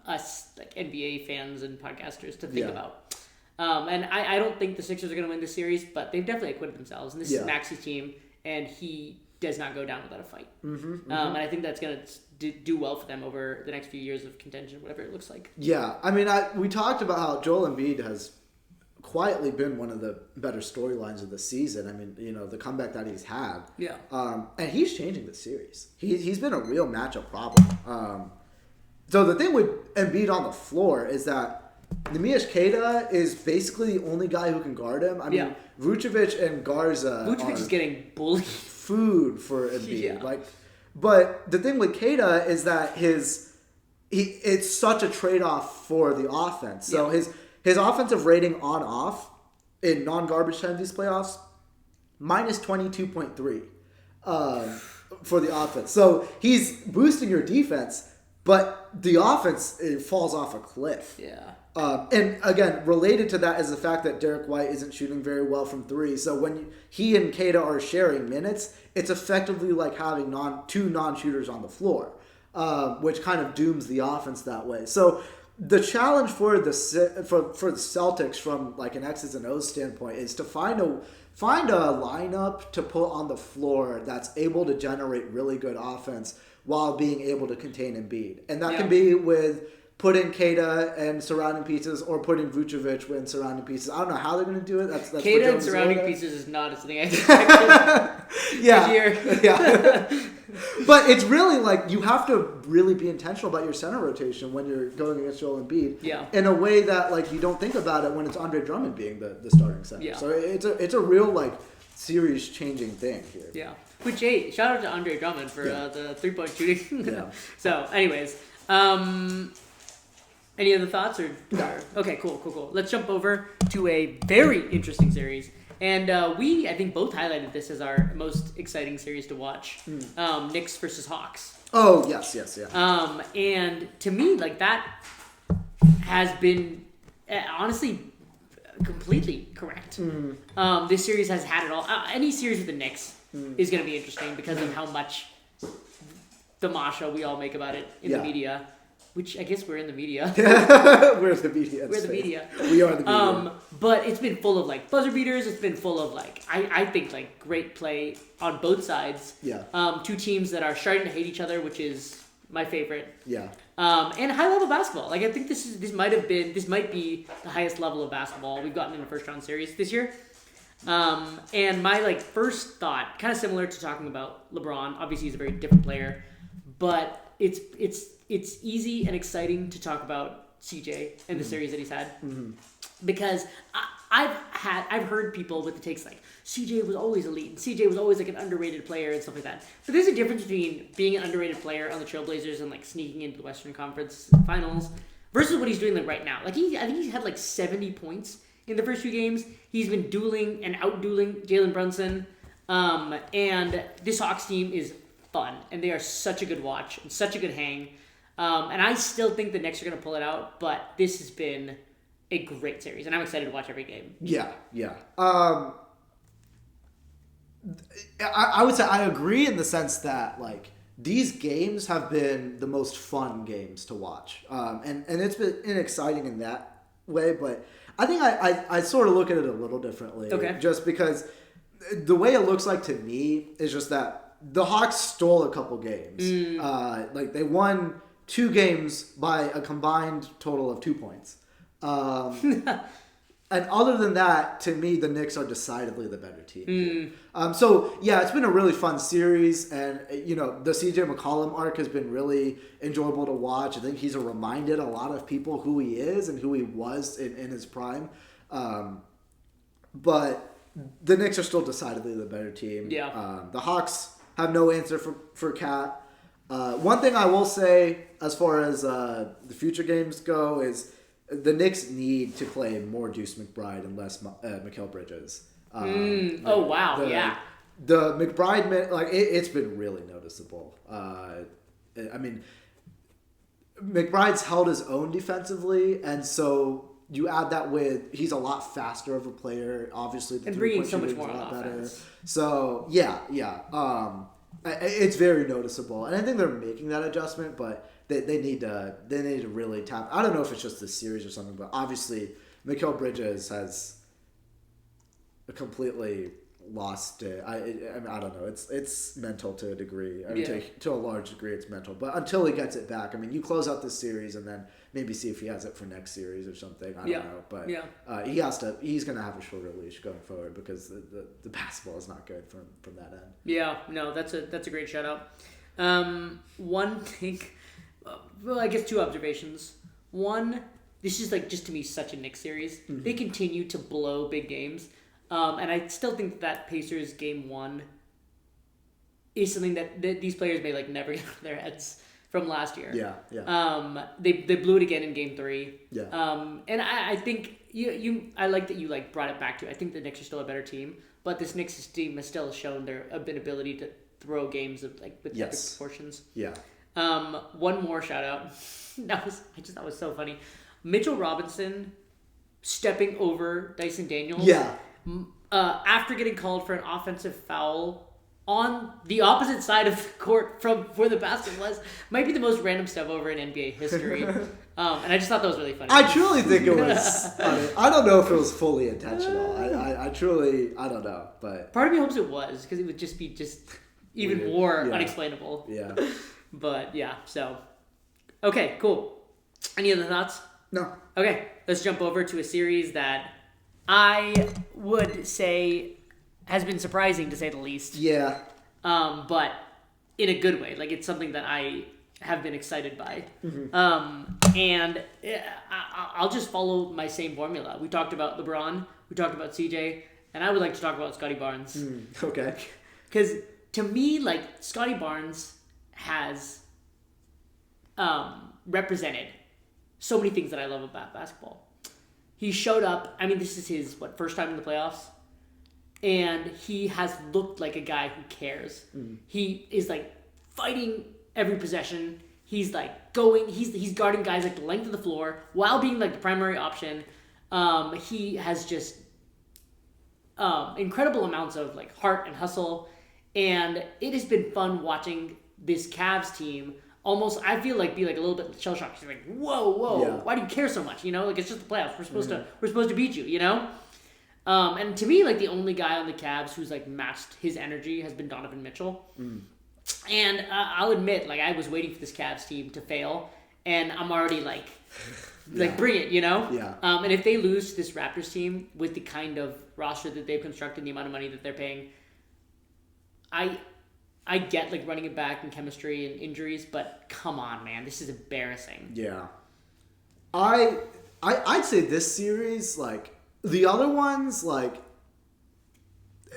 us NBA fans and podcasters to think about. And I don't think the Sixers are going to win this series, but they've definitely acquitted themselves. And this is Maxey's team, and he does not go down without a fight. And I think that's going to do well for them over the next few years of contention, whatever it looks like. Yeah, I mean, we talked about how Joel Embiid has quietly been one of the better storylines of the season. I mean, the comeback that he's had. Yeah. And he's changing the series. He's been a real matchup problem. So the thing with Embiid on the floor is that Neemias Queta is basically the only guy who can guard him. I mean, Vucevic and Garza Vucevic is getting bullied. Food for Embiid. Yeah. But the thing with Queta is that it's such a trade-off for the offense. So his offensive rating on-off in non-garbage time these playoffs, minus 22.3 for the offense. So he's boosting your defense, but the offense, it falls off a cliff. Yeah. And again, related to that is the fact that Derek White isn't shooting very well from three. So when he and Queta are sharing minutes, it's effectively like having two non-shooters on the floor, which kind of dooms the offense that way. So the challenge for the Celtics from like an X's and O's standpoint is to find a lineup to put on the floor that's able to generate really good offense while being able to contain Embiid. And that can be with putting Queta and surrounding pieces or putting Vucevic in surrounding pieces. I don't know how they're going to do it. That's Queta and surrounding pieces is not something I expected. Yeah. But it's really like you have to really be intentional about your center rotation when you're going against Joel Embiid. Yeah. In a way that like you don't think about it when it's Andre Drummond being the starting center. Yeah. So it's a real like series changing thing here. Yeah. Which shout out to Andre Drummond for the 3-point shooting. Yeah. So anyways, any other thoughts or okay, cool. Let's jump over to a very interesting series. And we, I think, both highlighted this as our most exciting series to watch. Knicks versus Hawks. Oh, yes, yeah. And to me, like, that has been, honestly, completely correct. This series has had it all. Any series with the Knicks is going to be interesting because of how much tamasha we all make about it in the media. Which I guess we're in the media. We're the media. We're the media. We are the media. But it's been full of like buzzer beaters. It's been full of like I think like great play on both sides. Yeah. Two teams that are starting to hate each other, which is my favorite. Yeah. And high level basketball. Like I think this might be the highest level of basketball we've gotten in a first round series this year. And my like first thought, kind of similar to talking about LeBron. Obviously, he's a very different player, but it's easy and exciting to talk about CJ and the series that he's had because I've heard people with the takes like CJ was always elite and CJ was always like an underrated player and stuff like that. But there's a difference between being an underrated player on the Trailblazers and like sneaking into the Western Conference Finals versus what he's doing like right now. Like I think he's had like 70 points in the first few games. He's been dueling and out-dueling Jalen Brunson, and this Hawks team is fun and they are such a good watch and such a good hang. And I still think the Knicks are going to pull it out, but this has been a great series, and I'm excited to watch every game. Yeah. I would say I agree in the sense that, like, these games have been the most fun games to watch. And it's been exciting in that way, but I think I sort of look at it a little differently. Okay. Just because the way it looks like to me is just that the Hawks stole a couple games. Like, they won 2 games by a combined total of 2 points. And other than that, to me, the Knicks are decidedly the better team. So, yeah, it's been a really fun series. And, you know, the CJ McCollum arc has been really enjoyable to watch. I think he's reminded a lot of people who he is and who he was in his prime. But the Knicks are still decidedly the better team. Yeah. The Hawks have no answer for Cat. One thing I will say as far as the future games go is the Knicks need to play more Deuce McBride and less Mikal Bridges. Oh, wow. The McBride, like, it's been really noticeable. I mean, McBride's held his own defensively, and so you add that with he's a lot faster of a player. Obviously, the and bringing so much more on offense. So, yeah. It's very noticeable, and I think they're making that adjustment, but they need to really tap. I don't know if it's just this series or something, but obviously Mikal Bridges has a completely lost it. I don't know. It's mental to a degree. I mean, to a large degree, it's mental. But until he gets it back, I mean, you close out this series and then maybe see if he has it for next series or something. I don't know. But he's going to have a shorter leash going forward because the basketball is not good from that end. Yeah, no, that's a great shout out. One thing, well, I guess two observations. One, this is like just to me such a Knicks series. Mm-hmm. They continue to blow big games. And I still think that Pacers game 1 is something that these players may like never get out of their heads from last year. Yeah. They blew it again in game 3. Yeah. And I think I like that you like brought it back to. I think the Knicks are still a better team, but this Knicks team has still shown their ability to throw games of like with epic proportions. Yeah. One more shout out. I just thought was so funny. Mitchell Robinson stepping over Dyson Daniels. Yeah. After getting called for an offensive foul on the opposite side of the court from where the basket was, might be the most random step over in NBA history. And I just thought that was really funny. I truly think it was. I don't know if it was fully intentional. I truly don't know. But part of me hopes it was because it would just be even weird. More unexplainable. Yeah. But yeah, so okay, cool. Any other thoughts? No. Okay, let's jump over to a series that I would say has been surprising to say the least. Yeah. But in a good way. Like it's something that I have been excited by. Mm-hmm. And I'll just follow my same formula. We talked about LeBron. We talked about CJ. And I would like to talk about Scotty Barnes. Okay. Because to me, like Scotty Barnes has represented so many things that I love about basketball. He showed up. I mean, this is his first time in the playoffs, and he has looked like a guy who cares. He is like fighting every possession. He's like going. He's guarding guys like the length of the floor while being like the primary option. He has just incredible amounts of like heart and hustle, and it has been fun watching this Cavs team. Almost, I feel like be like a little bit shell shocked. She's like, whoa, yeah. Why do you care so much? You know, like it's just the playoffs. We're supposed to beat you. You know, and to me, like the only guy on the Cavs who's like matched his energy has been Donovan Mitchell. And I'll admit, like I was waiting for this Cavs team to fail, and I'm already like bring it, you know. Yeah. And if they lose to this Raptors team with the kind of roster that they've constructed, the amount of money that they're paying, I get like running it back and chemistry and injuries, but come on, man, this is embarrassing. Yeah, I'd say this series, like the other ones, like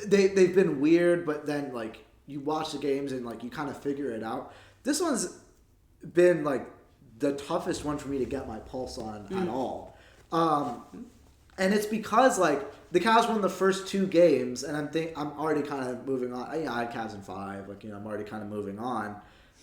they've been weird, but then like you watch the games and like you kind of figure it out. This one's been like the toughest one for me to get my pulse on at all, and it's because like. The Cavs won the first 2 games, and I'm already kind of moving on. I had Cavs in 5, like I'm already kind of moving on.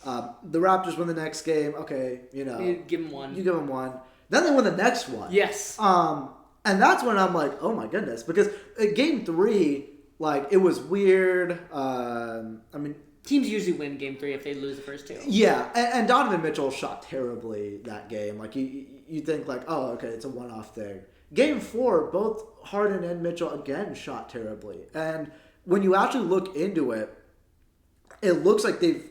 The Raptors win the next game. Okay, you give them 1. You give them 1. Then they win the next one. Yes. And that's when I'm like, oh my goodness, because game 3, like it was weird. I mean, teams usually win game 3 if they lose the first 2. Yeah, and Donovan Mitchell shot terribly that game. Like you think like, oh okay, it's a one-off thing. Game 4, both Harden and Mitchell again shot terribly. And when you actually look into it, it looks like they've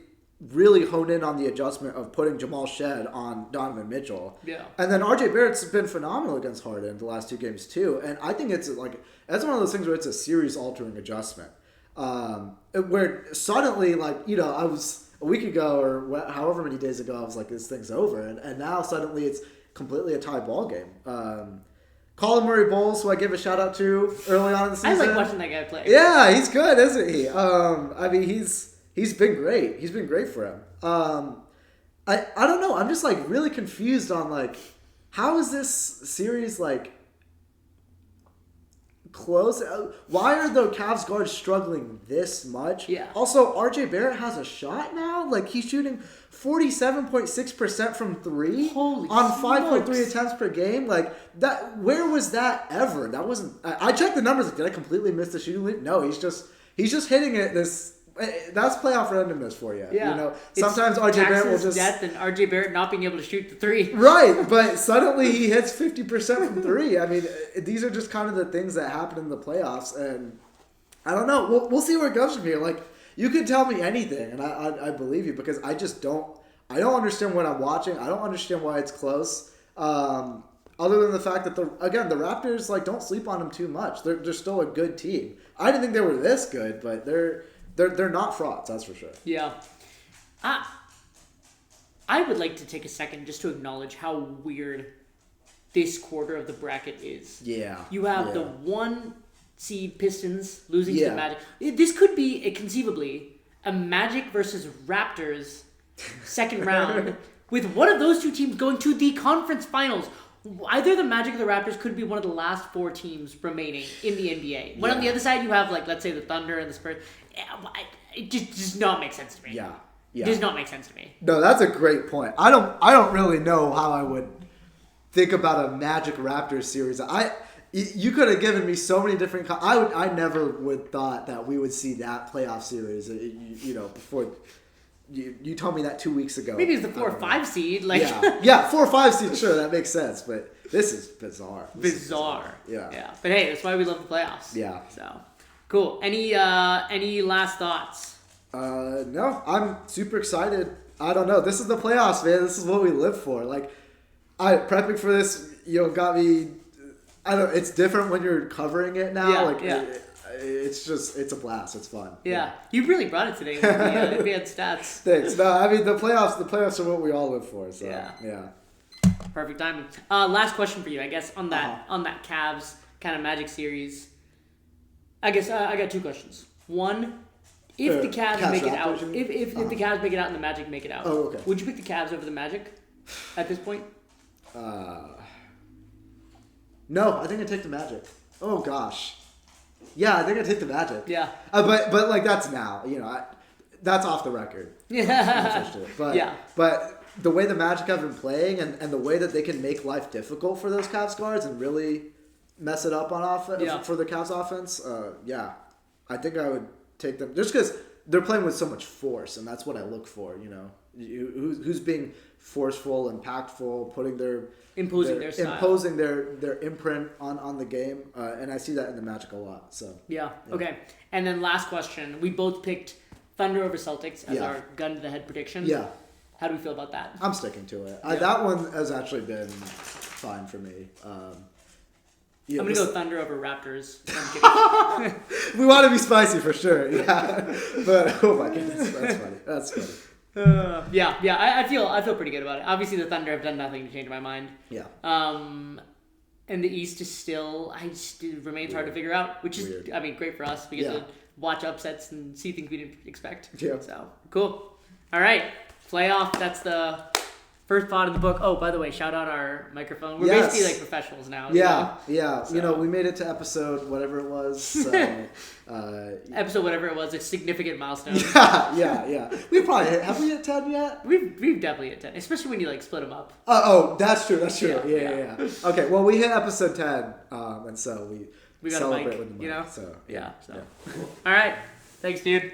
really honed in on the adjustment of putting Jamal Shed on Donovan Mitchell. Yeah. And then RJ Barrett's been phenomenal against Harden the last 2 games too. And I think it's like that's one of those things where it's a series-altering adjustment. Where suddenly, like, I was a week ago or however many days ago, I was like, this thing's over. And now suddenly it's completely a tie ball game. Colin Murray Bowles, who I give a shout out to early on in the season. I like watching that guy play. Yeah, he's good, isn't he? I mean, he's been great. He's been great for him. I don't know. I'm just like really confused on like how is this series like close? Why are the Cavs guards struggling this much? Yeah. Also, RJ Barrett has a shot now. Like he's shooting 47.6% from 3 on 5.3 attempts per game. Like that. Where was that ever? That wasn't. I checked the numbers. Did I completely miss the shooting lead? No. He's just hitting it. That's playoff randomness for you. Yeah. Sometimes RJ Barrett will just death and RJ Barrett not being able to shoot the 3. Right, but suddenly he hits 50% from 3. I mean, these are just kind of the things that happen in the playoffs, and I don't know. We'll see where it goes from here. Like, you can tell me anything, and I believe you, because I just don't. I don't understand what I'm watching. I don't understand why it's close. Other than the fact that the Raptors, like, don't sleep on them too much. They're still a good team. I didn't think they were this good, but they're not frauds, that's for sure. Yeah. I would like to take a second just to acknowledge how weird this quarter of the bracket is. Yeah. You have the 1 seed Pistons losing to the Magic. This could be conceivably a Magic versus Raptors second round with one of those two teams going to the conference finals. Either the Magic or the Raptors could be one of the last 4 teams remaining in the NBA. When on the other side you have, like, let's say the Thunder and the Spurs. It just does not make sense to me. Yeah. It does not make sense to me. No, that's a great point. I don't really know how I would think about a Magic Raptors series. You could have given me so many different. I never would thought that we would see that playoff series. Before you told me that 2 weeks ago. Maybe it's the 4 or 5 seed. Like 4 or 5 seed. Sure, that makes sense. But this is bizarre. Bizarre. Yeah. But hey, that's why we love the playoffs. Yeah. So cool. Any last thoughts? No, I'm super excited. I don't know. This is the playoffs, man. This is what we live for. Like, prepping for this, got me. I don't. It's different when you're covering it now. It's a blast. It's fun. Yeah. You really brought it today. We had stats. Thanks. No, I mean the playoffs are what we all live for. So yeah. Perfect timing. Last question for you, I guess, on that Cavs kind of Magic series. I guess I got 2 questions. One. If the Cavs make it out, if the Cavs make it out and the Magic make it out, would you pick the Cavs over the Magic at this point? No, I think I'd take the Magic. Oh gosh, yeah, I think I'd take the Magic. Yeah, but like that's now, that's off the record. Yeah, but the way the Magic have been playing and the way that they can make life difficult for those Cavs guards and really mess it up on offense for the Cavs offense. I think I would take them just because they're playing with so much force, and that's what I look for. Who's being forceful, impactful, imposing their imprint on the game, and I see that in the Magic a lot. So okay. And then last question: we both picked Thunder over Celtics as our gun to the head prediction. Yeah. How do we feel about that? I'm sticking to it. That one has actually been fine for me. I'm going to go Thunder over Raptors. I'm kidding. We want to be spicy for sure. Yeah. But, oh my goodness. That's funny. I feel pretty good about it. Obviously, the Thunder have done nothing to change my mind. Yeah. And the East is still, it remains hard to figure out, which is, weird. I mean, great for us. We get to watch upsets and see things we didn't expect. Yeah. So, cool. All right. Playoff. That's the first pod in the book. Oh, by the way, shout out our microphone. We're basically like professionals now. Yeah. So. We made it to episode whatever it was. So, episode whatever it was, a significant milestone. Yeah. We probably have we hit 10 yet? We've definitely hit 10, especially when you like split them up. That's true. Yeah. Okay, well we hit episode 10, and so we got celebrate a mic, with the mic. So Cool. All right, thanks, dude.